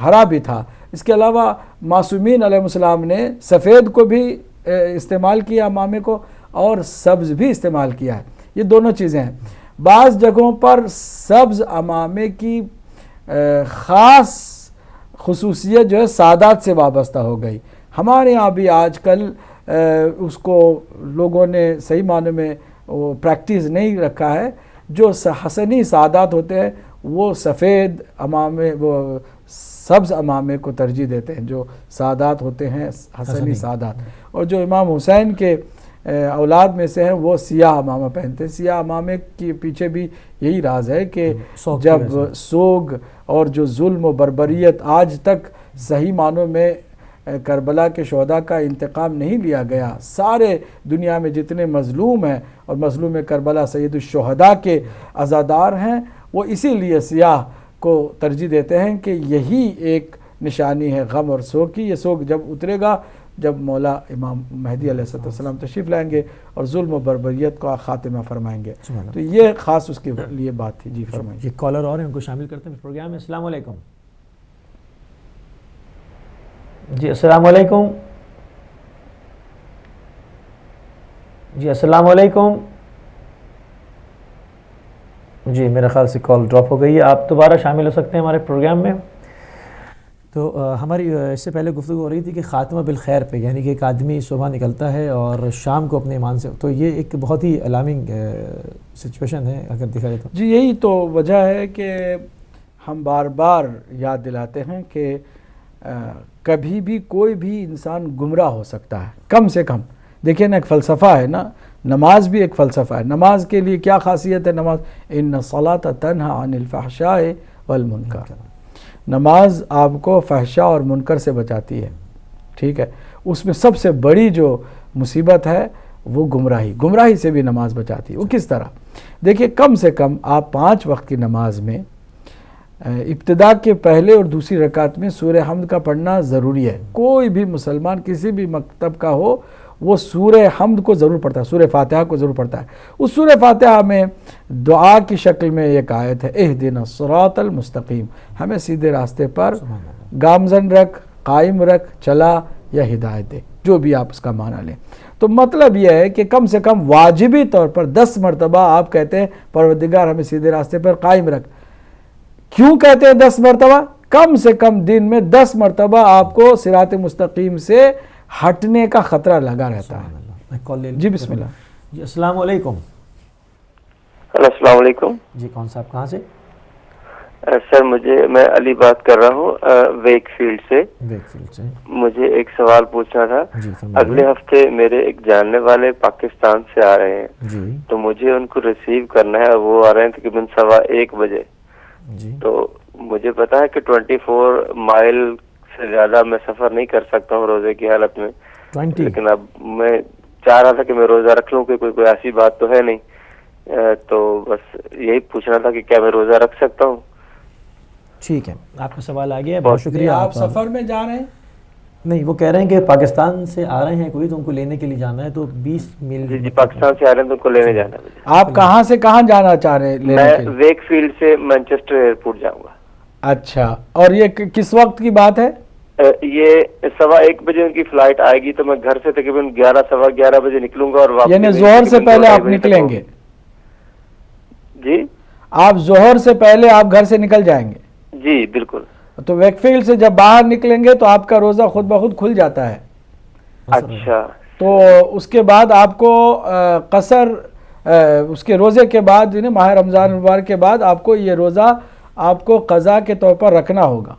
ہرا بھی تھا۔ اس کے علاوہ معصومین علیہ السلام نے سفید کو بھی استعمال کیا امامے کو، اور سبز بھی استعمال کیا ہے، یہ دونوں چیزیں ہیں۔ بعض جگہوں پر سبز امامے کی خاص خصوصیت جو ہے سادات سے وابستہ ہو گئی۔ ہمارے ہاں بھی آج کل اس کو لوگوں نے صحیح معنی میں پریکٹس نہیں رکھا ہے۔ جو حسنی سادات ہوتے ہیں وہ سفید امامے، وہ سبز امامے کو ترجیح دیتے ہیں، جو سادات ہوتے ہیں حسنی سادات، اور جو امام حسین کے اولاد میں سے ہیں وہ سیاہ امامہ پہنتے ہیں۔ سیاہ امامے کے پیچھے بھی یہی راز ہے کہ جب سوگ اور جو ظلم و بربریت آج تک صحیح معنوں میں کربلا کے شہداء کا انتقام نہیں لیا گیا، سارے دنیا میں جتنے مظلوم ہیں اور مظلوم کربلا سید الشہداء کے عزادار ہیں، وہ اسی لیے سیاہ کو ترجیح دیتے ہیں کہ یہی ایک نشانی ہے غم اور سوگ کی۔ یہ سوگ جب اترے گا جب مولا امام مہدی علیہ السلام تشریف لائیں گے اور ظلم و بربریت کو خاتمہ فرمائیں گے، تو یہ خاص اس کے لیے بات تھی۔ جی فرمائیں۔ یہ کالر اور ہیں، ان کو شامل کرتے ہیں پروگرام میں۔ السلام علیکم۔ جی السلام علیکم۔ جی السلام علیکم۔ جی میرے خیال سے کال ڈراپ ہو گئی ہے، آپ دوبارہ شامل ہو سکتے ہیں ہمارے پروگرام میں۔ تو ہماری اس سے پہلے گفتگو ہو رہی تھی کہ خاتمہ بالخیر پہ، یعنی کہ ایک آدمی صبح نکلتا ہے اور شام کو اپنے ایمان سے، تو یہ ایک بہت ہی الارمنگ سچویشن ہے اگر دیکھا جائے تو۔ جی یہی تو وجہ ہے کہ ہم بار بار یاد دلاتے ہیں کہ کبھی بھی کوئی بھی انسان گمراہ ہو سکتا ہے، کم سے کم۔ دیکھیں نا ایک فلسفہ ہے نا، نماز بھی ایک فلسفہ ہے۔ نماز کے لیے کیا خاصیت ہے نماز؟ ان الصلاۃ تنہی عن الفحشاء والمنکر، نماز آپ کو فحشاء اور منکر سے بچاتی ہے، ٹھیک ہے۔ اس میں سب سے بڑی جو مصیبت ہے وہ گمراہی سے بھی نماز بچاتی ہے۔ وہ کس طرح؟ دیکھیے کم سے کم آپ 5 وقت کی نماز میں ابتدا کے پہلے اور دوسری رکعت میں سورہ حمد کا پڑھنا ضروری ہے۔ کوئی بھی مسلمان کسی بھی مکتب کا ہو وہ سورہ حمد کو ضرور پڑھتا ہے، سورہ فاتحہ کو ضرور پڑھتا ہے۔ اس سورہ فاتحہ میں دعا کی شکل میں ایک آیت ہے، اہدنا الصراط المستقیم، ہمیں سیدھے راستے پر گامزن رکھ، قائم رکھ، چلا یا ہدایت دے، جو بھی آپ اس کا معنی لیں۔ تو مطلب یہ ہے کہ کم سے کم واجبی طور پر 10 مرتبہ آپ کہتے ہیں پروردگار ہمیں سیدھے راستے پر قائم رکھ۔ کیوں کہتے ہیں 10 مرتبہ؟ کم سے کم دن میں 10 مرتبہ آپ کو صراط مستقیم سے ہٹنے کا خطرہ لگا رہتا ہے۔ جی بسم اللہ۔ جی السلام علیکم۔ السلام علیکم۔ جی کون صاحب کہاں سے؟ سر میں علی بات کر رہا ہوں ویک فیلڈ سے۔ مجھے ایک سوال پوچھنا تھا۔ اگلے ہفتے میرے ایک جاننے والے پاکستان سے آ رہے ہیں، تو مجھے ان کو ریسیو کرنا ہے، وہ آ رہے ہیں تقریباً 1:15 بجے۔ تو مجھے پتا ہے کہ 24 مائل سے زیادہ میں سفر نہیں کر سکتا ہوں روزے کی حالت میں، لیکن اب میں چاہ رہا تھا کہ میں روزہ رکھ لوں، کہ کوئی ایسی بات تو ہے نہیں، تو بس یہی پوچھنا تھا کہ کیا میں روزہ رکھ سکتا ہوں؟ ٹھیک ہے، آپ کا سوال آ گیا، بہت شکریہ۔ آپ سفر میں جا رہے ہیں؟ نہیں، وہ کہہ رہے ہیں کہ پاکستان سے آ رہے ہیں کوئی، تو ان کو لینے کے لیے جانا ہے، تو 20 میل۔ جی پاکستان سے آ رہے ہیں تو ان کو لینے جانا ہے۔ آپ کہاں سے کہاں جانا چاہ رہے ہیں؟ میں ویک فیلڈ سے مانچسٹر ایئرپورٹ جاؤں گا۔ اچھا، اور یہ کس وقت کی بات ہے؟ یہ 1:15 بجے ان کی فلائٹ آئے گی، تو میں گھر سے تقریباً 11 بجے نکلوں گا، اور واپس یعنی ظہر سے پہلے آپ نکلیں گے؟ جی آپ ظہر سے پہلے آپ گھر سے نکل جائیں گے؟ جی بالکل۔ تو ویک فیلڈ سے جب باہر نکلیں گے تو آپ کا روزہ خود بخود کھل جاتا ہے۔ اچھا، تو اس کے بعد آپ کو قصر، اس کے روزے کے بعد یعنی ماہ رمضان المبارک کے بعد آپ کو یہ روزہ آپ کو قضا کے طور پر رکھنا ہوگا۔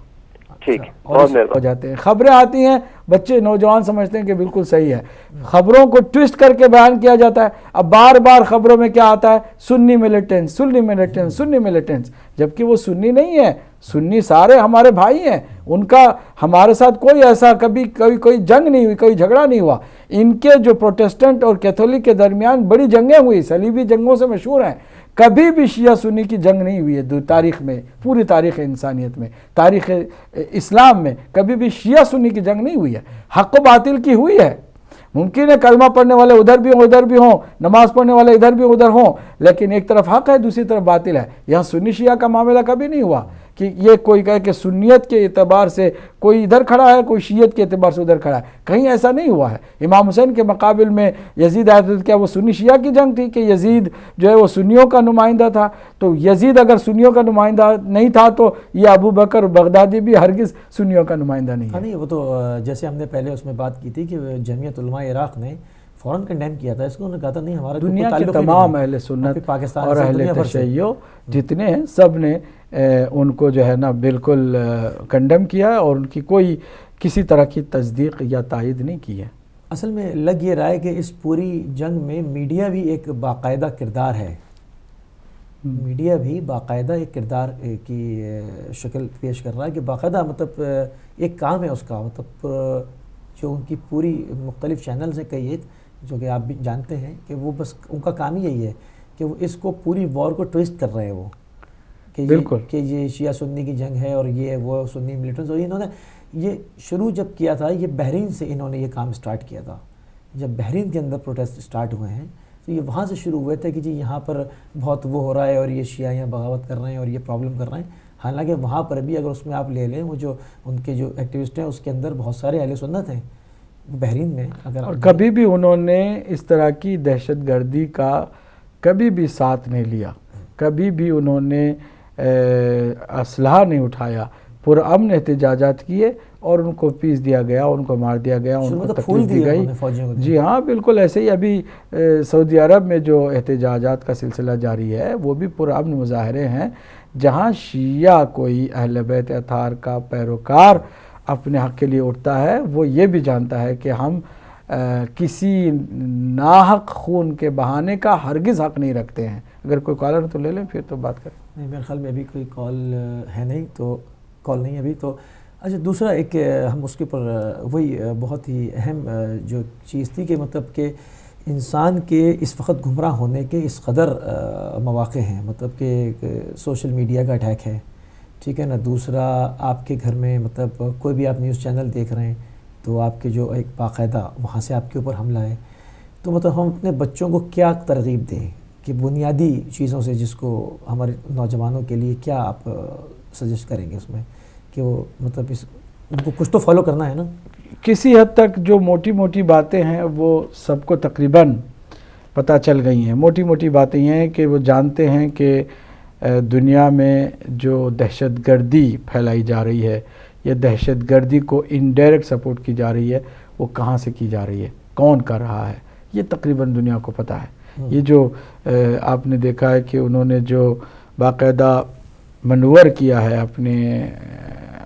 ٹھیک ہے، بہت مہربانی۔ ہو جاتے ہیں، خبریں آتی ہیں بچے نوجوان سمجھتے ہیں کہ بالکل صحیح ہے. خبروں کو ٹوسٹ کر کے بیان کیا جاتا ہے. اب بار بار خبروں میں کیا آتا ہے؟ سنی ملیٹنٹس، سنی ملیٹنٹس، سنی ملیٹنٹس، جبکہ وہ سنی نہیں ہے. سنی سارے ہمارے بھائی ہیں، ان کا ہمارے ساتھ کوئی ایسا کبھی کوئی جنگ نہیں ہوئی، کوئی جھگڑا نہیں ہوا. ان کے جو پروٹسٹنٹ اور کیتھولک کے درمیان بڑی جنگیں ہوئی، صلیبی جنگوں سے مشہور ہیں. کبھی بھی شیعہ سنی کی جنگ نہیں ہوئی ہے تاریخ میں، پوری تاریخ انسانیت میں، تاریخ اسلام میں کبھی بھی شیعہ سنی کی جنگ نہیں ہوئی ہے. حق و باطل کی ہوئی ہے. ممکن ہے کلمہ پڑھنے والے ادھر بھی ہوں ادھر بھی ہوں، نماز پڑھنے والے ادھر بھی ادھر ہوں، لیکن ایک طرف حق ہے دوسری طرف باطل ہے. یہاں سنی شیعہ کا معاملہ کبھی نہیں ہوا کہ یہ کوئی کہے کہ سنیت کے اعتبار سے کوئی ادھر کھڑا ہے، کوئی شیعت کے اعتبار سے ادھر کھڑا ہے. کہیں ایسا نہیں ہوا ہے. امام حسین کے مقابل میں یزید آیا، کیا وہ سنی شیعہ کی جنگ تھی کہ یزید جو ہے وہ سنیوں کا نمائندہ تھا؟ تو یزید اگر سنیوں کا نمائندہ نہیں تھا تو یہ ابو بکر بغدادی بھی ہرگز سنیوں کا نمائندہ نہیں ہے. نہیں، وہ تو جیسے ہم نے پہلے اس میں بات کی تھی کہ جمعیت علماء عراق نے فوراً کنڈیم کیا تھا اس کو. انہوں نے کہا تھا نہیں ہمارا دنیا کے تمام اہل سنت اور اہل تشیع جتنے ہیں سب نے ان کو جو ہے نا بالکل کنڈیم کیا اور ان کی کوئی کسی طرح کی تصدیق یا تائید نہیں کی ہے. اصل میں لگ یہ رہا ہے کہ اس پوری جنگ میں میڈیا بھی ایک باقاعدہ کردار ہے. میڈیا بھی باقاعدہ ایک کردار کی شکل پیش کر رہا ہے کہ باقاعدہ مطلب ایک کام ہے اس کا، مطلب جو ان کی پوری مختلف چینلز ہیں کئی ایک جو کہ آپ بھی جانتے ہیں کہ وہ بس ان کا کام ہی یہی ہے کہ وہ اس کو پوری وار کو ٹویسٹ کر رہے ہیں وہ کہ یہ شیعہ سنی کی جنگ ہے اور یہ وہ سنی ملیٹنٹس. اور انہوں نے یہ شروع جب کیا تھا یہ بحرین سے انہوں نے یہ کام سٹارٹ کیا تھا. جب بحرین کے اندر پروٹیسٹ سٹارٹ ہوئے ہیں تو یہ وہاں سے شروع ہوئے تھے کہ جی یہاں پر بہت وہ ہو رہا ہے اور یہ شیعہ یہاں بغاوت کر رہے ہیں اور یہ پرابلم کر رہے ہیں. حالانکہ وہاں پر بھی اگر اس میں آپ لے لیں وہ جو ان کے جو ایکٹیوسٹ ہیں اس کے اندر بہت سارے اہل سنت ہیں بحرین میں. اور کبھی بھی انہوں نے اس طرح کی دہشت گردی کا کبھی بھی ساتھ نہیں لیا، کبھی بھی انہوں نے اسلحہ نہیں اٹھایا. پرامن احتجاجات کیے اور ان کو پیس دیا گیا، ان کو مار دیا گیا، ان کو تکلیف دی گئی. جی ہاں بالکل ایسے ہی ابھی سعودی عرب میں جو احتجاجات کا سلسلہ جاری ہے وہ بھی پرامن مظاہرے ہیں جہاں شیعہ کوئی اہل بیت اطہار کا پیروکار اپنے حق کے لیے اٹھتا ہے وہ یہ بھی جانتا ہے کہ ہم کسی ناحق خون کے بہانے کا ہرگز حق نہیں رکھتے ہیں. اگر کوئی کالر تو لے لیں پھر تو بات کریں. نہیں میرے خیال میں ابھی کوئی کال ہے نہیں، تو کال نہیں ابھی تو. اچھا دوسرا ایک ہم اس کے اوپر وہی بہت ہی اہم جو چیز تھی کہ مطلب کہ انسان کے اس وقت گمراہ ہونے کے اس قدر مواقع ہیں، مطلب کہ سوشل میڈیا کا اٹیک ہے، ٹھیک ہے نا. دوسرا آپ کے گھر میں مطلب کوئی بھی آپ نیوز چینل دیکھ رہے ہیں تو آپ کے جو ایک باقاعدہ وہاں سے آپ کے اوپر حملہ ہے. تو مطلب ہم اپنے بچوں کو کیا ترغیب دیں کہ بنیادی چیزوں سے جس کو ہمارے نوجوانوں کے لیے کیا آپ سجیسٹ کریں گے اس میں کہ وہ مطلب ان کو کچھ تو فالو کرنا ہے نا. کسی حد تک جو موٹی موٹی باتیں ہیں وہ سب کو تقریباً پتہ چل گئی ہیں. موٹی موٹی باتیں یہ ہیں کہ وہ جانتے ہیں کہ دنیا میں جو دہشت گردی پھیلائی جا رہی ہے یا دہشت گردی کو انڈائریکٹ سپورٹ کی جا رہی ہے وہ کہاں سے کی جا رہی ہے، کون کر رہا ہے، یہ تقریباً دنیا کو پتہ ہے. یہ جو آپ نے دیکھا ہے کہ انہوں نے جو باقاعدہ منور کیا ہے اپنے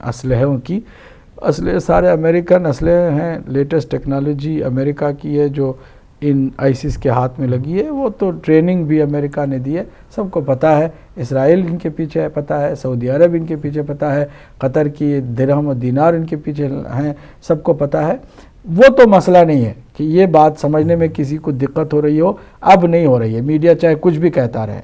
اسلحوں کی، اسلحے سارے امریکن اسلحے ہیں، لیٹسٹ ٹیکنالوجی امریکہ کی ہے جو ان آئسس کے ہاتھ میں لگی ہے. وہ تو ٹریننگ بھی امریکہ نے دی ہے، سب کو پتہ ہے. اسرائیل ان کے پیچھے پتہ ہے، سعودی عرب ان کے پیچھے پتہ ہے، قطر کی درہم و دینار ان کے پیچھے ہیں، سب کو پتہ ہے. وہ تو مسئلہ نہیں ہے کہ یہ بات سمجھنے میں کسی کو دقت ہو رہی ہو، اب نہیں ہو رہی ہے. میڈیا چاہے کچھ بھی کہتا رہے،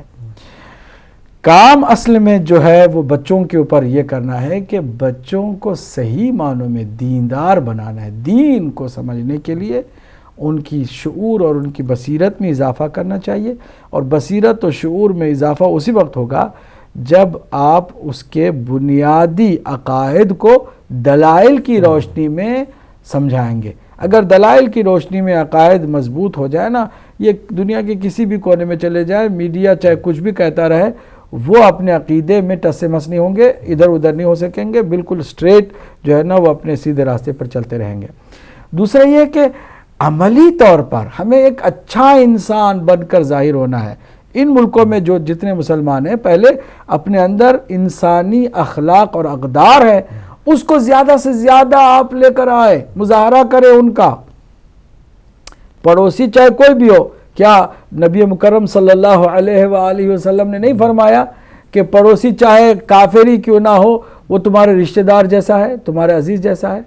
کام اصل میں جو ہے وہ بچوں کے اوپر یہ کرنا ہے کہ بچوں کو صحیح معنوں میں دیندار بنانا ہے. دین کو سمجھنے کے لیے ان کی شعور اور ان کی بصیرت میں اضافہ کرنا چاہیے. اور بصیرت و شعور میں اضافہ اسی وقت ہوگا جب آپ اس کے بنیادی عقائد کو دلائل کی روشنی میں سمجھائیں گے. اگر دلائل کی روشنی میں عقائد مضبوط ہو جائے نا، یہ دنیا کے کسی بھی کونے میں چلے جائیں، میڈیا چاہے کچھ بھی کہتا رہے، وہ اپنے عقیدے میں ٹس سے مس نہیں ہوں گے، ادھر ادھر نہیں ہو سکیں گے، بالکل سٹریٹ جو ہے نا وہ اپنے سیدھے راستے پر چلتے رہیں گے. دوسرا یہ کہ عملی طور پر ہمیں ایک اچھا انسان بن کر ظاہر ہونا ہے. ان ملکوں میں جو جتنے مسلمان ہیں پہلے اپنے اندر انسانی اخلاق اور اقدار ہے اس کو زیادہ سے زیادہ آپ لے کر آئے, مظاہرہ کرے ان کا. پڑوسی چاہے کوئی بھی ہو, کیا نبی مکرم صلی اللہ علیہ وآلہ وسلم نے نہیں فرمایا کہ پڑوسی چاہے کافر ہی کیوں نہ ہو وہ تمہارے رشتہ دار جیسا ہے, تمہارے عزیز جیسا ہے؟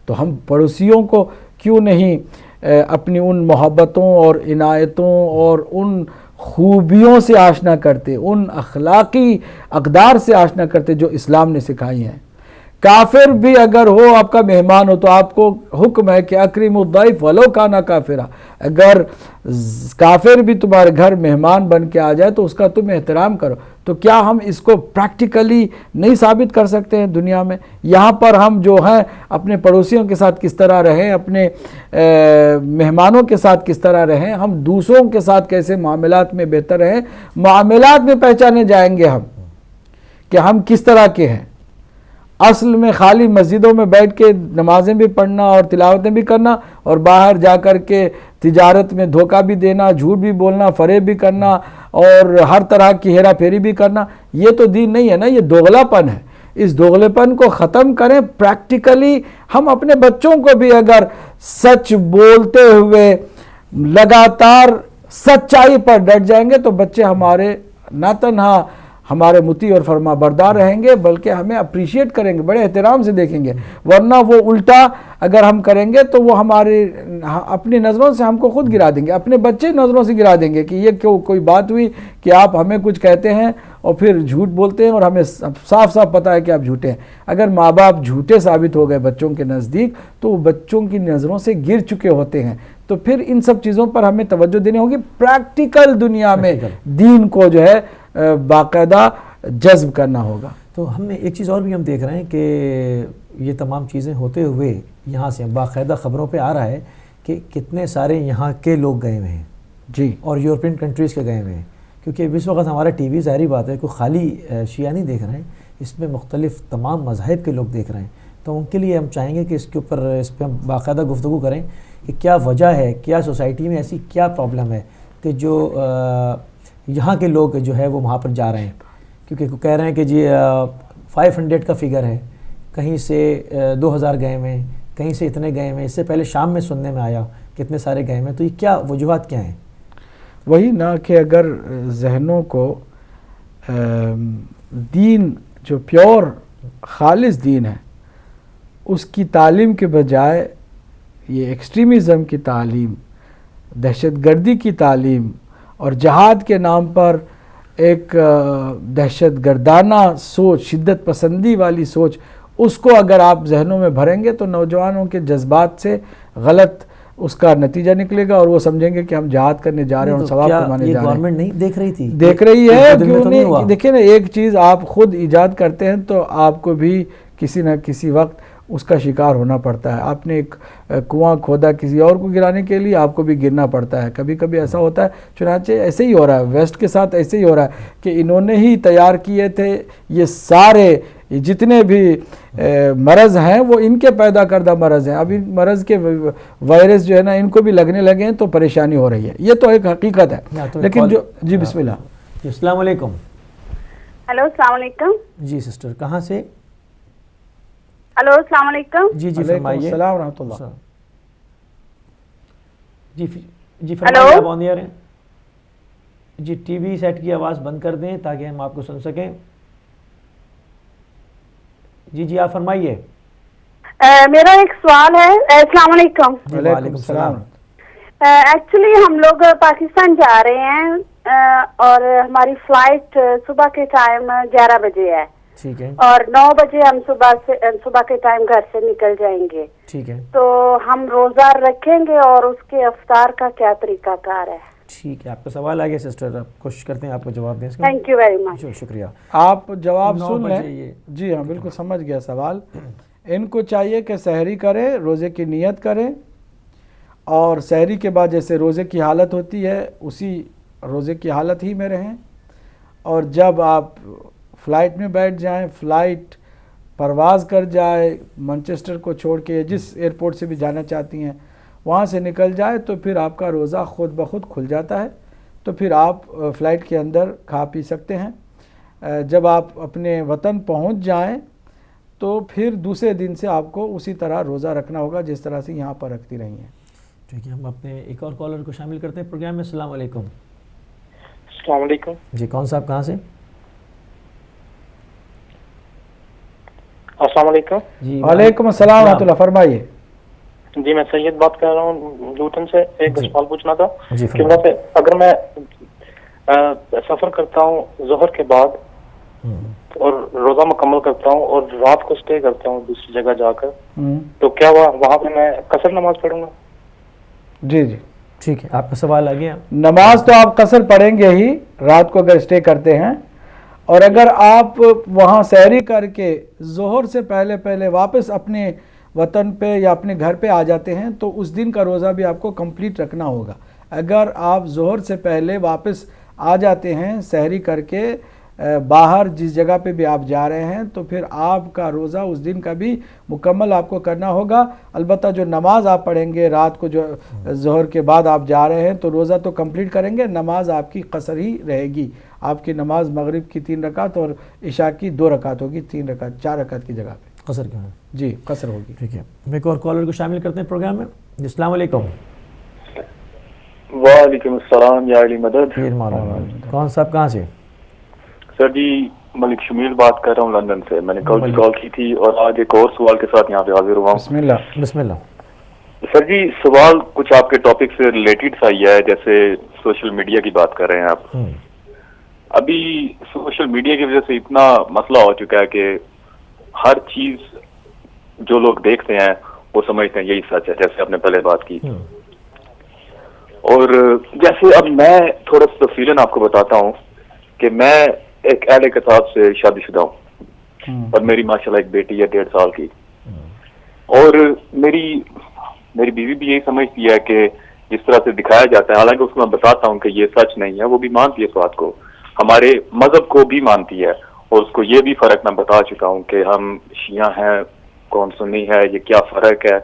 تو ہم پڑوسیوں کو کیوں نہیں اپنی ان محبتوں اور عنایتوں اور ان خوبیوں سے آشنا کرتے, ان اخلاقی اقدار سے آشنا کرتے جو اسلام نے سکھائی ہیں. کافر بھی اگر ہو آپ کا مہمان ہو تو آپ کو حکم ہے کہ اکرم الضیف ولو کان کافرا, اگر کافر بھی تمہارے گھر مہمان بن کے آ جائے تو اس کا تم احترام کرو. تو کیا ہم اس کو پریکٹیکلی نہیں ثابت کر سکتے ہیں دنیا میں؟ یہاں پر ہم جو ہیں اپنے پڑوسیوں کے ساتھ کس طرح رہیں, اپنے مہمانوں کے ساتھ کس طرح رہیں, ہم دوسروں کے ساتھ کیسے معاملات میں بہتر رہیں, معاملات میں پہچانے جائیں گے ہم کہ ہم کس طرح کے ہیں. اصل میں خالی مسجدوں میں بیٹھ کے نمازیں بھی پڑھنا اور تلاوتیں بھی کرنا اور باہر جا کر کے تجارت میں دھوکہ بھی دینا, جھوٹ بھی بولنا, فریب بھی کرنا اور ہر طرح کی ہیرا پھیری بھی کرنا, یہ تو دین نہیں ہے نا, یہ دوغلا پن ہے. اس دوغلے پن کو ختم کریں. پریکٹیکلی ہم اپنے بچوں کو بھی اگر سچ بولتے ہوئے لگاتار سچائی پر ڈٹ جائیں گے تو بچے ہمارے نہ تنہا ہمارے مطیع اور فرما بردار رہیں گے بلکہ ہمیں اپریشیٹ کریں گے, بڑے احترام سے دیکھیں گے. ورنہ وہ الٹا اگر ہم کریں گے تو وہ ہمارے اپنی نظروں سے ہم کو خود گرا دیں گے, اپنے بچے نظروں سے گرا دیں گے کہ یہ کوئی بات ہوئی کہ آپ ہمیں کچھ کہتے ہیں اور پھر جھوٹ بولتے ہیں اور ہمیں صاف صاف پتہ ہے کہ آپ جھوٹے ہیں. اگر ماں باپ جھوٹے ثابت ہو گئے بچوں کے نزدیک تو وہ بچوں کی نظروں سے گر چکے ہوتے ہیں. تو پھر ان سب چیزوں پر ہمیں توجہ دینی ہوگی. پریکٹیکل دنیا میں دین کو جو ہے باقاعدہ جذب کرنا ہوگا. تو ہم نے ایک چیز اور بھی ہم دیکھ رہے ہیں کہ یہ تمام چیزیں ہوتے ہوئے یہاں سے باقاعدہ خبروں پہ آ رہا ہے کہ کتنے سارے یہاں کے لوگ گئے ہوئے ہیں جی, اور یورپین کنٹریز کے گئے ہوئے ہیں, کیونکہ اس وقت ہمارا ٹی وی ظاہری بات ہے کوئی خالی شیعہ نہیں دیکھ رہے ہیں, اس میں مختلف تمام مذاہب کے لوگ دیکھ رہے ہیں. تو ان کے لیے ہم چاہیں گے کہ اس کے اوپر اس پہ ہم باقاعدہ گفتگو کریں کہ کیا وجہ ہے, کیا سوسائٹی میں ایسی کیا پرابلم ہے کہ جو یہاں کے لوگ جو ہے وہ وہاں پر جا رہے ہیں. کیونکہ کہہ رہے ہیں کہ جی 500 کا فگر ہے, کہیں سے 2000 گئے ہوئے ہیں, کہیں سے اتنے گئے ہوئے ہیں. اس سے پہلے شام میں سننے میں آیا کتنے سارے گئے ہوئے ہیں. تو یہ کیا وجوہات کیا ہیں؟ وہی نا کہ اگر ذہنوں کو دین جو پیور خالص دین ہے اس کی تعلیم کے بجائے یہ ایکسٹریمزم کی تعلیم, دہشت گردی کی تعلیم اور جہاد کے نام پر ایک دہشت گردانہ سوچ, شدت پسندی والی سوچ, اس کو اگر آپ ذہنوں میں بھریں گے تو نوجوانوں کے جذبات سے غلط اس کا نتیجہ نکلے گا اور وہ سمجھیں گے کہ ہم جہاد کرنے جا رہے ہیں اور ثواب کمانے جا رہے ہیں. گورنمنٹ نہیں دیکھ رہی تھی؟ دیکھ رہی ہے, کیوں نہیں؟ دیکھیں نا, ایک چیز آپ خود ایجاد کرتے ہیں تو آپ کو بھی کسی نہ کسی وقت اس کا شکار ہونا پڑتا ہے. آپ نے ایک کنواں کھودا کسی اور کو گرانے کے لیے, آپ کو بھی گرنا پڑتا ہے. کبھی کبھی ایسا ہوتا ہے, چنانچہ ایسے ہی ہو رہا ہے, ویسٹ کے ساتھ ایسے ہی ہو رہا ہے کہ انہوں نے ہی تیار کیے تھے یہ سارے جتنے بھی مرض ہیں وہ ان کے پیدا کردہ مرض ہیں. اب ان مرض کے وائرس جو ہے نا ان کو بھی لگنے لگے ہیں تو پریشانی ہو رہی ہے. یہ تو ایک حقیقت ہے. لیکن جو جی بسم اللہ. السلام علیکم. ہلو السلام علیکم. جی سسٹر کہاں سے؟ ہلو السلام علیکم. جی جی فرمائیے. السلام ورحمۃ اللہ. جی فرمائیے, آپ آن ایئر ہیں. جی ٹی وی سیٹ کی آواز بند کر دیں تاکہ ہم آپ کو سن سکیں. جی جی آپ فرمائیے. میرا ایک سوال ہے. السلام علیکم. وعلیکم السلام. ایکچولی ہم لوگ پاکستان جا رہے ہیں اور ہماری فلائٹ صبح کے ٹائم 11 بجے ہے. ٹھیک ہے. اور 9 بجے ہم صبح کے ٹائم گھر سے نکل جائیں گے. ٹھیک ہے. تو ہم روزہ رکھیں گے اور اس کے افطار کا کیا طریقہ کار ہے؟ ٹھیک ہے, آپ کا سوال آ گیا سسٹر, آپ کوشش کرتے ہیں آپ کو جواب دیں اس کا. Thank you very much. شکریہ. آپ جواب سن لیں. جی ہاں بالکل سمجھ گیا سوال. ان کو چاہیے کہ سحری کریں, روزے کی نیت کریں اور سحری کے بعد جیسے روزے کی حالت ہوتی ہے اسی روزے کی حالت ہی میں رہیں. اور جب آپ فلائٹ میں بیٹھ جائیں, فلائٹ پرواز کر جائے مانچسٹر کو چھوڑ کے, جس ایئرپورٹ سے بھی جانا چاہتی ہیں وہاں سے نکل جائے تو پھر آپ کا روزہ خود بخود کھل جاتا ہے. تو پھر آپ فلائٹ کے اندر کھا پی سکتے ہیں. جب آپ اپنے وطن پہنچ جائیں تو پھر دوسرے دن سے آپ کو اسی طرح روزہ رکھنا ہوگا جس طرح سے یہاں پر رکھتی رہی ہیں. ٹھیک ہے, ہم اپنے ایک اور کالر کو شامل کرتے ہیں پروگرام میں. السلام علیکم. السلام علیکم. جی کون صاحب کہاں سے؟ السلام علیکم. جی وعلیکم السلام ورحمۃ اللہ, فرمائیے. جی میں سید بات کر رہا ہوں لوٹن سے. ایک سوال پوچھنا تھا جی کہ ویسے اگر میں سفر کرتا ہوں ظہر کے بعد اور روزہ مکمل کرتا ہوں اور رات کو اسٹے کرتا ہوں دوسری جگہ جا کر, تو کیا وہاں پہ میں قصر نماز پڑھوں گا؟ جی جی ٹھیک ہے, آپ کا سوال آ گیا. نماز تو آپ قصر پڑھیں گے ہی رات کو اگر اسٹے کرتے ہیں, اور اگر آپ وہاں سحری کر کے ظہر سے پہلے واپس اپنے وطن پہ یا اپنے گھر پہ آ جاتے ہیں تو اس دن کا روزہ بھی آپ کو کمپلیٹ رکھنا ہوگا. اگر آپ ظہر سے پہلے واپس آ جاتے ہیں سحری کر کے باہر جس جگہ پہ بھی آپ جا رہے ہیں, تو پھر آپ کا روزہ اس دن کا بھی مکمل آپ کو کرنا ہوگا. البتہ جو نماز آپ پڑھیں گے رات کو, جو ظہر کے بعد آپ جا رہے ہیں, تو روزہ تو کمپلیٹ کریں گے, نماز آپ کی قصر ہی رہے گی. آپ کی نماز مغرب کی 3 رکعت اور عشاء کی 2 رکعت ہوگی, 3 رکعت 4 رکعت کی جگہ پہ قصر کیا ہے؟ جی قصر ہوگی. ٹھیک ہے, ہم ایک اور کالر کو شامل کرتے ہیں پروگرام میں. السلام علیکم. وعلیکم السلام یا علی مدد. کون صاحب کہاں سے؟ سر جی ملک شمیل بات کر رہا ہوں لندن سے. میں نے کل بھی کال کی تھی اور آج ایک اور سوال کے ساتھ یہاں پہ حاضر ہوا ہوں. بسم اللہ. سر جی سوال کچھ آپ کے ٹاپک سے ریلیٹڈ سا ہی ہے, جیسے سوشل میڈیا کی بات کر رہے ہیں آپ. ابھی سوشل میڈیا کی وجہ سے اتنا مسئلہ ہو چکا ہے کہ ہر چیز جو لوگ دیکھتے ہیں وہ سمجھتے ہیں یہی سچ ہے, جیسے آپ نے پہلے بات کی. اور جیسے اب میں تھوڑا سا تفصیلاً آپ کو بتاتا ہوں کہ میں ایک اہل کتاب سے شادی شدہ ہوں اور میری ماشاءاللہ ایک بیٹی ہے 1.5 سال کی. اور میری بیوی بھی یہی سمجھتی ہے کہ جس طرح سے دکھایا جاتا ہے, حالانکہ اس کو میں بتاتا ہوں کہ یہ سچ نہیں ہے, وہ بھی مانتی ہے اس بات کو, ہمارے مذہب کو بھی مانتی ہے. اور اس کو یہ بھی فرق میں بتا چکا ہوں کہ ہم شیعہ ہیں کون سنی ہے, یہ کیا فرق ہے.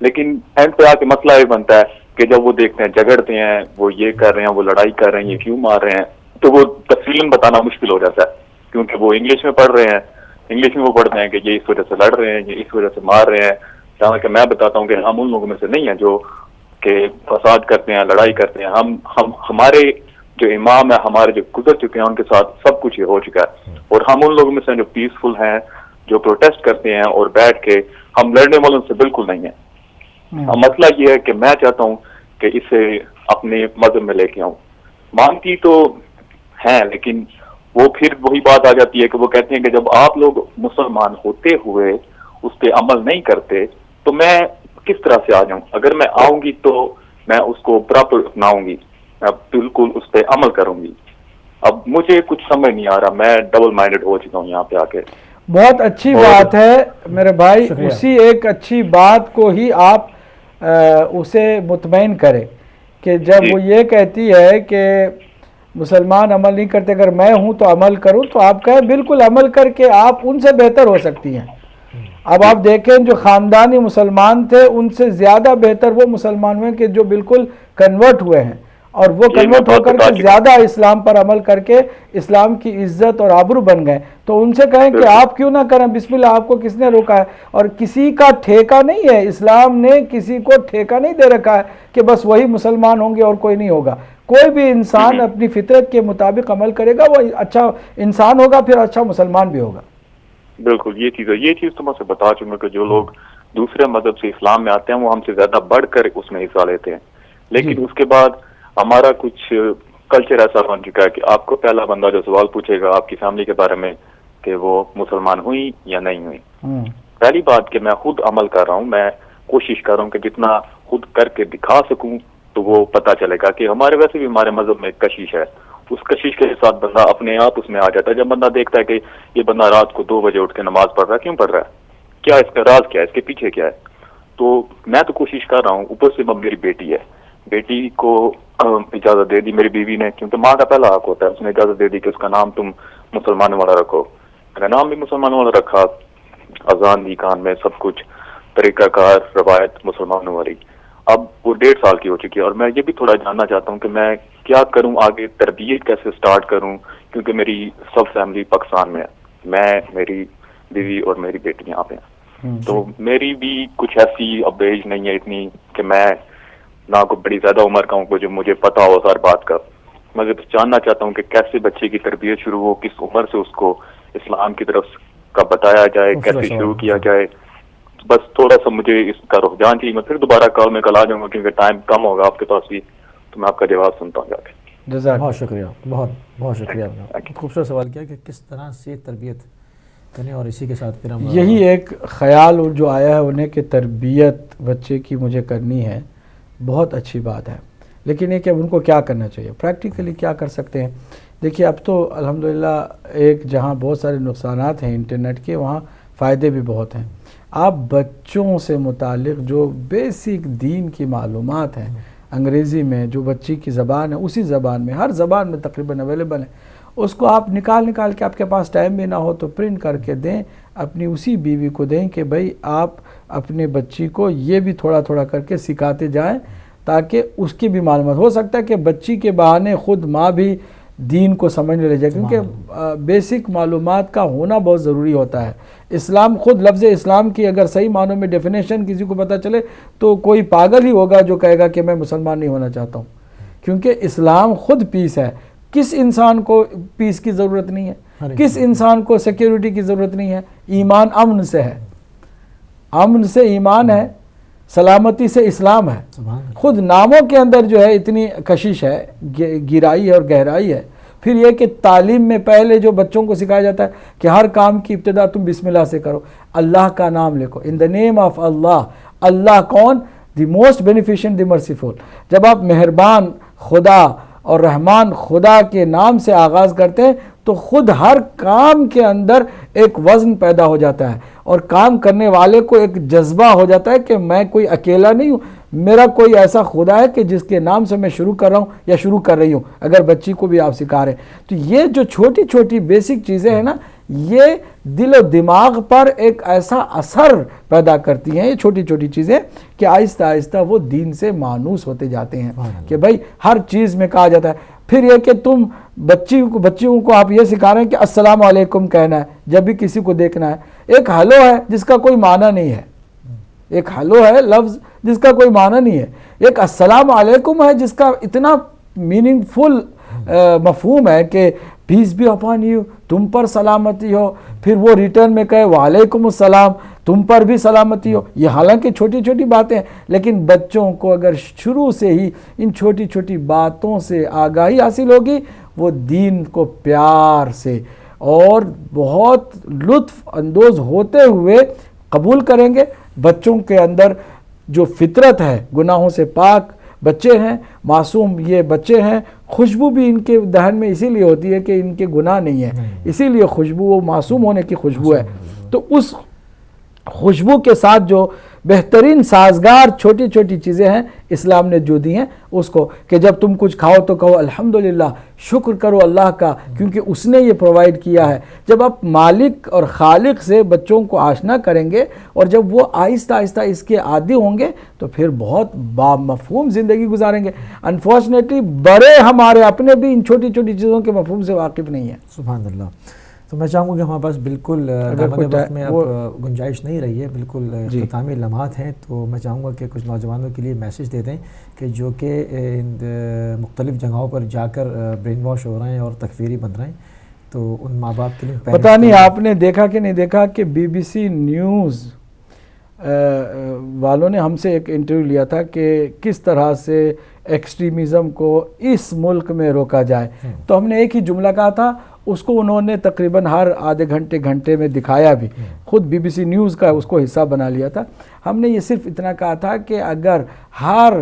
لیکن اینڈ پہ آ کے مسئلہ یہ بنتا ہے کہ جب وہ دیکھتے ہیں جھگڑتے ہیں, وہ یہ کر رہے ہیں, وہ لڑائی کر رہے ہیں, یہ کیوں مار رہے ہیں, تو وہ تفصیلاً بتانا مشکل ہو جاتا ہے, کیونکہ وہ انگلش میں پڑھ رہے ہیں, انگلش میں وہ پڑھتے ہیں کہ یہ اس وجہ سے لڑ رہے ہیں, یہ اس وجہ سے مار رہے ہیں. جہاں کہ میں بتاتا ہوں کہ ہم ان لوگوں میں سے نہیں ہیں جو کہ فساد کرتے ہیں, لڑائی کرتے ہیں. ہمارے جو امام ہیں, ہمارے جو گزر چکے ہیں, ان کے ساتھ سب کچھ یہ ہو چکا ہے. اور ہم ان لوگوں میں سے جو پیسفل ہیں, جو پروٹیسٹ کرتے ہیں اور بیٹھ کے, ہم لڑنے والوں سے بالکل نہیں ہیں. مسئلہ یہ ہے کہ میں چاہتا ہوں کہ اسے اپنے مذہب میں لے کے آؤں. مانتی تو ہیں لیکن وہ پھر وہی بات آ جاتی ہے کہ وہ کہتے ہیں کہ جب آپ لوگ مسلمان ہوتے ہوئے اس پہ عمل نہیں کرتے تو میں کس طرح سے آ جاؤں. اگر میں آؤں گی تو میں اس کو پراپر اپناؤں گی, میں بالکل اس پہ عمل کروں گی. اب مجھے کچھ سمجھ نہیں آ رہا, میں ڈبل مائنڈڈ ہو چکا ہوں یہاں پہ آ کے. بہت اچھی بات ہے میرے بھائی, اسی ایک اچھی بات کو ہی آپ اسے مطمئن کریں کہ جب وہ یہ کہتی ہے کہ مسلمان عمل نہیں کرتے, اگر میں ہوں تو عمل کروں, تو آپ کہیں بالکل عمل کر کے آپ ان سے بہتر ہو سکتی ہیں. اب آپ دیکھیں جو خاندانی مسلمان تھے ان سے زیادہ بہتر وہ مسلمان ہوئے کہ جو بالکل کنورٹ ہوئے ہیں, اور وہ کنورٹ ہو کر کے زیادہ اسلام پر عمل کر کے اسلام کی عزت اور آبرو بن گئے. تو ان سے کہیں کہ آپ کیوں نہ کریں, بسم اللہ, آپ کو کس نے روکا ہے؟ اور کسی کا ٹھیکہ نہیں ہے, اسلام نے کسی کو ٹھیکہ نہیں دے رکھا ہے کہ بس وہی مسلمان ہوں گے اور کوئی نہیں ہوگا. کوئی بھی انسان اپنی فطرت کے مطابق عمل کرے گا, وہ اچھا انسان ہوگا, پھر اچھا مسلمان بھی ہوگا. بالکل یہ چیز ہے. یہ چیز تو میں سے بتا چکا کہ جو لوگ دوسرے مذہب سے اسلام میں آتے ہیں وہ ہم سے زیادہ بڑھ کر اس میں حصہ لیتے ہیں. لیکن اس کے بعد ہمارا کچھ کلچر ایسا بن چکا ہے کہ آپ کو پہلا بندہ جو سوال پوچھے گا آپ کی فیملی کے بارے میں کہ وہ مسلمان ہوئی یا نہیں ہوئی. پہلی بات کہ میں خود عمل کر رہا ہوں, میں کوشش کر رہا ہوں کہ جتنا خود کر کے دکھا سکوں تو وہ پتہ چلے گا کہ ہمارے ویسے بھی ہمارے مذہب میں ایک کشش ہے. اس کشش کے ساتھ بندہ اپنے آپ اس میں آ جاتا ہے. جب بندہ دیکھتا ہے کہ یہ بندہ رات کو 2 بجے اٹھ کے نماز پڑھ رہا ہے, کیوں پڑھ رہا ہے, کیا اس کا راز کیا ہے, اس کے پیچھے کیا ہے. تو میں تو کوشش کر رہا ہوں. اوپر سے میری بیٹی ہے, بیٹی کو اجازت دے دی میری بیوی نے, کیونکہ ماں کا پہلا حق ہوتا ہے, اس نے اجازت دے دی کہ اس کا نام تم مسلمانوں والا رکھو. میں نے نام بھی مسلمانوں والا رکھا, اذان دی کان میں, سب کچھ طریقہ کار روایت مسلمانوں والی. اب وہ 1.5 سال کی ہو چکی ہے اور میں یہ بھی تھوڑا جاننا چاہتا ہوں کہ میں کیا کروں آگے, تربیت کیسے سٹارٹ کروں, کیونکہ میری سب فیملی پاکستان میں ہے. میں, میری بیوی اور میری بیٹی یہاں پہ ہیں. تو میری بھی کچھ ایسی اب ایج نہیں ہے اتنی کہ میں نہ کوئی بڑی زیادہ عمر کا ہوں جو مجھے پتا ہو ہر بات کا. میں جاننا چاہتا ہوں کہ کیسے بچے کی تربیت شروع ہو, کس عمر سے اس کو اسلام کی طرف کا بتایا جائے, کیسے شروع کیا جائے. بس تھوڑا سا مجھے اس کا رجحان چاہیے. میں پھر دوبارہ کال میں کل آ جاؤں گا کیونکہ ٹائم کم ہوگا آپ کے پاس بھی, تو میں آپ کا جواب سنتا ہوں جا کے. بہت شکریہ, بہت شکریہ. خوبصورت سوال کیا کہ کس طرح سے تربیت کریں, اور اسی کے ساتھ پھر ہم یہی ایک خیال جو آیا ہے انہیں کہ تربیت بچے کی مجھے کرنی ہے, بہت اچھی بات ہے. لیکن یہ کہ ان کو کیا کرنا چاہیے, پریکٹیکلی کیا کر سکتے ہیں. دیکھیے اب تو الحمدللہ ایک جہاں بہت سارے نقصانات ہیں انٹرنیٹ کے, وہاں فائدے بھی بہت ہیں. آپ بچوں سے متعلق جو بیسک دین کی معلومات ہیں انگریزی میں, جو بچی کی زبان ہے اسی زبان میں, ہر زبان میں تقریباً اویلیبل ہے, اس کو آپ نکال کے آپ کے پاس ٹائم بھی نہ ہو تو پرنٹ کر کے دیں, اپنی اسی بیوی کو دیں کہ بھئی آپ اپنے بچی کو یہ بھی تھوڑا تھوڑا کر کے سکھاتے جائیں تاکہ اس کی بھی معلومات. ہو سکتا ہے کہ بچی کے بہانے خود ماں بھی دین کو سمجھنے لے جائے, کیونکہ بیسک معلومات کا ہونا بہت ضروری ہوتا ہے. اسلام خود, لفظ اسلام کی اگر صحیح معنوں میں ڈیفینیشن کسی کو پتہ چلے تو کوئی پاگل ہی ہوگا جو کہے گا کہ میں مسلمان نہیں ہونا چاہتا ہوں, کیونکہ اسلام خود پیس ہے. کس انسان کو پیس کی ضرورت نہیں ہے, کس انسان کو سیکیورٹی کی ضرورت نہیں ہے. ایمان امن سے ہے, امن سے ایمان ہے, سلامتی سے اسلام ہے. خود ناموں کے اندر جو ہے اتنی کشش ہے, گہرائی ہے اور گہرائی ہے. پھر یہ کہ تعلیم میں پہلے جو بچوں کو سکھایا جاتا ہے کہ ہر کام کی ابتدا تم بسم اللہ سے کرو, اللہ کا نام لکھو, ان دا نیم آف اللہ. اللہ کون؟ The most beneficent, the merciful. جب آپ مہربان خدا اور رحمان خدا کے نام سے آغاز کرتے ہیں تو خود ہر کام کے اندر ایک وزن پیدا ہو جاتا ہے, اور کام کرنے والے کو ایک جذبہ ہو جاتا ہے کہ میں کوئی اکیلا نہیں ہوں, میرا کوئی ایسا خدا ہے کہ جس کے نام سے میں شروع کر رہا ہوں یا شروع کر رہی ہوں. اگر بچی کو بھی آپ سکھا رہے ہیں تو یہ جو چھوٹی چھوٹی بیسک چیزیں ہیں نا, یہ دل و دماغ پر ایک ایسا اثر پیدا کرتی ہیں یہ چھوٹی چھوٹی چیزیں کہ آہستہ آہستہ وہ دین سے مانوس ہوتے جاتے ہیں. کہ بھائی ہر چیز میں کہا جاتا ہے. پھر یہ کہ تم بچیوں کو آپ یہ سکھا رہے ہیں کہ السلام علیکم کہنا ہے جب بھی کسی کو دیکھنا ہے. ایک ہیلو ہے جس کا کوئی معنی نہیں ہے, ایک ہیلو ہے لفظ جس کا کوئی معنی نہیں ہے. ایک السلام علیکم ہے جس کا اتنا میننگ فل مفہوم ہے کہ پیس بی اپان یو, تم پر سلامتی ہو. پھر وہ ریٹرن میں کہے وعلیکم السلام, تم پر بھی سلامتی ہو. یہ حالانکہ چھوٹی چھوٹی باتیں ہیں, لیکن بچوں کو اگر شروع سے ہی ان چھوٹی چھوٹی باتوں سے آگاہی حاصل ہوگی, وہ دین کو پیار سے اور بہت لطف اندوز ہوتے ہوئے قبول کریں گے. بچوں کے اندر جو فطرت ہے, گناہوں سے پاک بچے ہیں, معصوم یہ بچے ہیں. خوشبو بھی ان کے دہن میں اسی لیے ہوتی ہے کہ ان کے گناہ نہیں ہے, اسی لیے خوشبو وہ معصوم ہونے کی خوشبو ہے. تو اس خوشبو کے ساتھ جو بہترین سازگار چھوٹی چھوٹی چیزیں ہیں اسلام نے جو دی ہیں, اس کو کہ جب تم کچھ کھاؤ تو کہو الحمدللہ, شکر کرو اللہ کا کیونکہ اس نے یہ پرووائڈ کیا ہے. جب آپ مالک اور خالق سے بچوں کو آشنا کریں گے اور جب وہ آہستہ آہستہ اس کے عادی ہوں گے تو پھر بہت بامفہوم زندگی گزاریں گے. انفارچونیٹلی بڑے ہمارے اپنے بھی ان چھوٹی چھوٹی چیزوں کے مفہوم سے واقف نہیں ہیں. سبحان اللہ. تو میں چاہوں گا کہ ہمارے پاس بالکل وقت میں اب گنجائش نہیں رہی ہے, بالکل اختتامی لمحات ہیں, تو میں چاہوں گا کہ کچھ نوجوانوں کے لیے میسیج دے دیں کہ جو کہ مختلف جگہوں پر جا کر برین واش ہو رہے ہیں اور تکفیری بن رہے ہیں, تو ان ماں باپ کے لیے پتہ نہیں آپ نے دیکھا کہ نہیں دیکھا کہ BBC نیوز والوں نے ہم سے ایک انٹرویو لیا تھا کہ کس طرح سے ایکسٹریمزم کو اس ملک میں روکا جائے. تو ہم نے ایک ہی جملہ کہا تھا, اس کو انہوں نے تقریباً ہر آدھے گھنٹے میں دکھایا بھی, خود BBC نیوز کا اس کو حصہ بنا لیا تھا. ہم نے یہ صرف اتنا کہا تھا کہ اگر ہر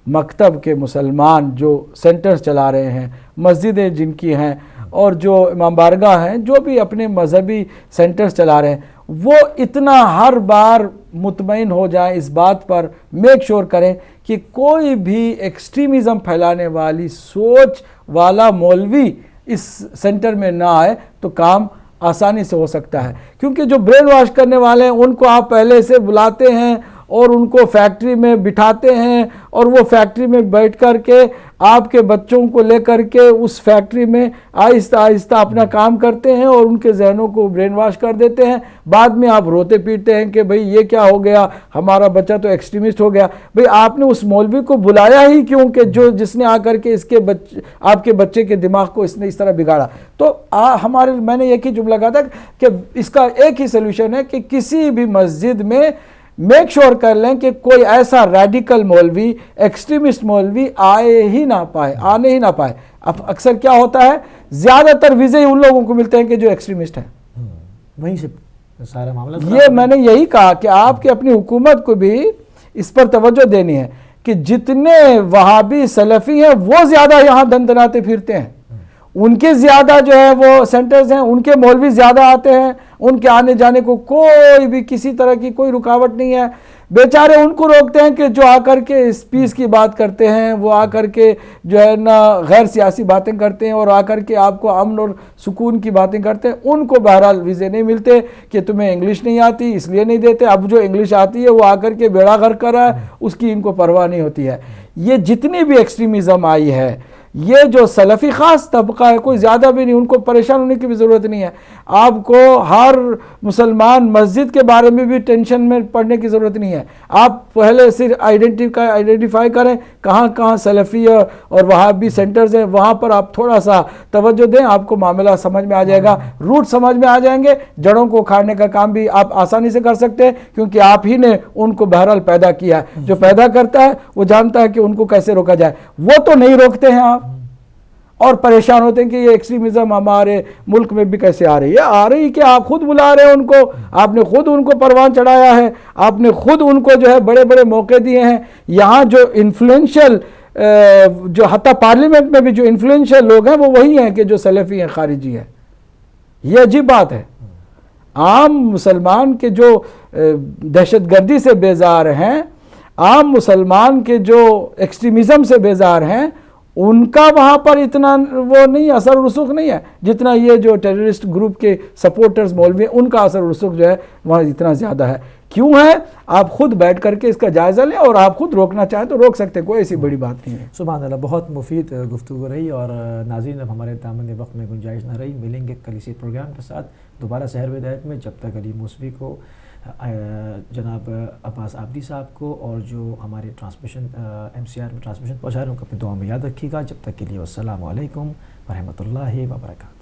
مکتب کے مسلمان جو سینٹرز چلا رہے ہیں, مسجدیں جن کی ہیں اور جو امام بارگاہ ہیں جو بھی اپنے مذہبی سینٹرز چلا رہے ہیں, وہ اتنا ہر بار مطمئن ہو جائیں اس بات پر, میک شور کریں کہ کوئی بھی ایکسٹریمزم پھیلانے والی سوچ والا مولوی اس سینٹر میں نہ آئے تو کام آسانی سے ہو سکتا ہے. کیونکہ جو برین واش کرنے والے ہیں ان کو آپ پہلے سے بلاتے ہیں اور ان کو فیکٹری میں بٹھاتے ہیں اور وہ فیکٹری میں بیٹھ کر کے آپ کے بچوں کو لے کر کے اس فیکٹری میں آہستہ آہستہ اپنا کام کرتے ہیں اور ان کے ذہنوں کو برین واش کر دیتے ہیں. بعد میں آپ روتے پیٹتے ہیں کہ بھئی یہ کیا ہو گیا, ہمارا بچہ تو ایکسٹریمسٹ ہو گیا. بھئی آپ نے اس مولوی کو بلایا ہی کیوں کہ جس نے آ کر کے آپ کے بچے کے دماغ کو اس نے اس طرح بگاڑا. تو میں نے ایک ہی جملہ کہا تھا کہ اس کا ایک ہی سلوشن ہے کہ کسی بھی مسجد میں میک شور کر لیں کہ کوئی ایسا ریڈیکل مولوی, ایکسٹریمسٹ مولوی آنے ہی نہ پائے. اب اکثر کیا ہوتا ہے, زیادہ تر ویزے ان لوگوں کو ملتے ہیں کہ جو ایکسٹریمسٹ ہیں. وہیں سے سارا معاملہ. یہ میں نے یہی کہا کہ آپ کی اپنی حکومت کو بھی اس پر توجہ دینی ہے کہ جتنے وہابی سلفی ہیں وہ زیادہ یہاں دندناتے پھرتے ہیں, ان کے زیادہ جو ہے وہ سینٹرز ہیں, ان کے مولوی زیادہ آتے ہیں, ان کے آنے جانے کو کوئی بھی کسی طرح کی کوئی رکاوٹ نہیں ہے. بیچارے ان کو روکتے ہیں کہ جو آ کر کے اس پیس کی بات کرتے ہیں, وہ آ کر کے جو ہے نا غیر سیاسی باتیں کرتے ہیں اور آ کر کے آپ کو امن اور سکون کی باتیں کرتے ہیں. ان کو بہرحال ویزے نہیں ملتے کہ تمہیں انگلش نہیں آتی اس لیے نہیں دیتے. اب جو انگلش آتی ہے وہ آ کر کے بیڑا غرق کر رہا ہے, اس کی ان کو پرواہ نہیں ہوتی ہے. یہ جتنی بھی ایکسٹریمزم آئی ہے, یہ جو سلفی خاص طبقہ ہے, کوئی زیادہ بھی نہیں, ان کو پریشان ہونے کی بھی ضرورت نہیں ہے. آپ کو ہر مسلمان مسجد کے بارے میں بھی ٹینشن میں پڑنے کی ضرورت نہیں ہے. آپ پہلے صرف آئیڈینٹیفائی کریں کہاں کہاں سلفی اور وہابی سینٹرز ہیں, وہاں پر آپ تھوڑا سا توجہ دیں, آپ کو معاملہ سمجھ میں آ جائے گا, روٹ سمجھ میں آ جائیں گے. جڑوں کو کھاڑنے کا کام بھی آپ آسانی سے کر سکتے ہیں کیونکہ آپ ہی نے ان کو بہرحال پیدا کیا ہے. جو پیدا کرتا ہے وہ جانتا ہے کہ ان کو کیسے روکا جائے. وہ تو نہیں روکتے ہیں آپ, اور پریشان ہوتے ہیں کہ یہ ایکسٹریمزم ہمارے ملک میں بھی کیسے آ رہی ہے. آ رہی کہ آپ خود بلا رہے ہیں ان کو, آپ نے خود ان کو پروان چڑھایا ہے, آپ نے خود ان کو جو ہے بڑے بڑے موقع دیے ہیں. یہاں جو انفلوئنشل جو حتی پارلیمنٹ میں بھی جو انفلوئنشل لوگ ہیں وہ وہی ہیں کہ جو سلفی ہیں, خارجی ہیں. یہ عجیب بات ہے. عام مسلمان کے جو دہشت گردی سے بیزار ہیں, عام مسلمان کے جو ایکسٹریمزم سے بیزار ہیں, ان کا وہاں پر اتنا وہ نہیں اثر و رسوخ نہیں ہے جتنا یہ جو ٹیررسٹ گروپ کے سپورٹرز مولوی ہیں ان کا اثر و رسوخ جو ہے وہاں اتنا زیادہ ہے. کیوں ہے؟ آپ خود بیٹھ کر کے اس کا جائزہ لیں, اور آپ خود روکنا چاہیں تو روک سکتے ہیں, کوئی ایسی بڑی بات نہیں ہے. سبحان اللہ, بہت مفید گفتگو رہی. اور ناظرین, اب ہمارے دامن وقت میں گنجائش نہ رہی, ملیں گے کل اسی پروگرام کے ساتھ دوبارہ سحر ہدایت میں. جب تک علی موسوی کو, جناب عباس عابدی صاحب کو اور جو ہمارے ٹرانسمیشن MCR میں ٹرانسمیشن پہنچا رہے ہیں ان کو اپنی دعا میں یاد رکھیے گا. جب تک کے لیے السلام علیکم ورحمۃ اللہ وبرکاتہ.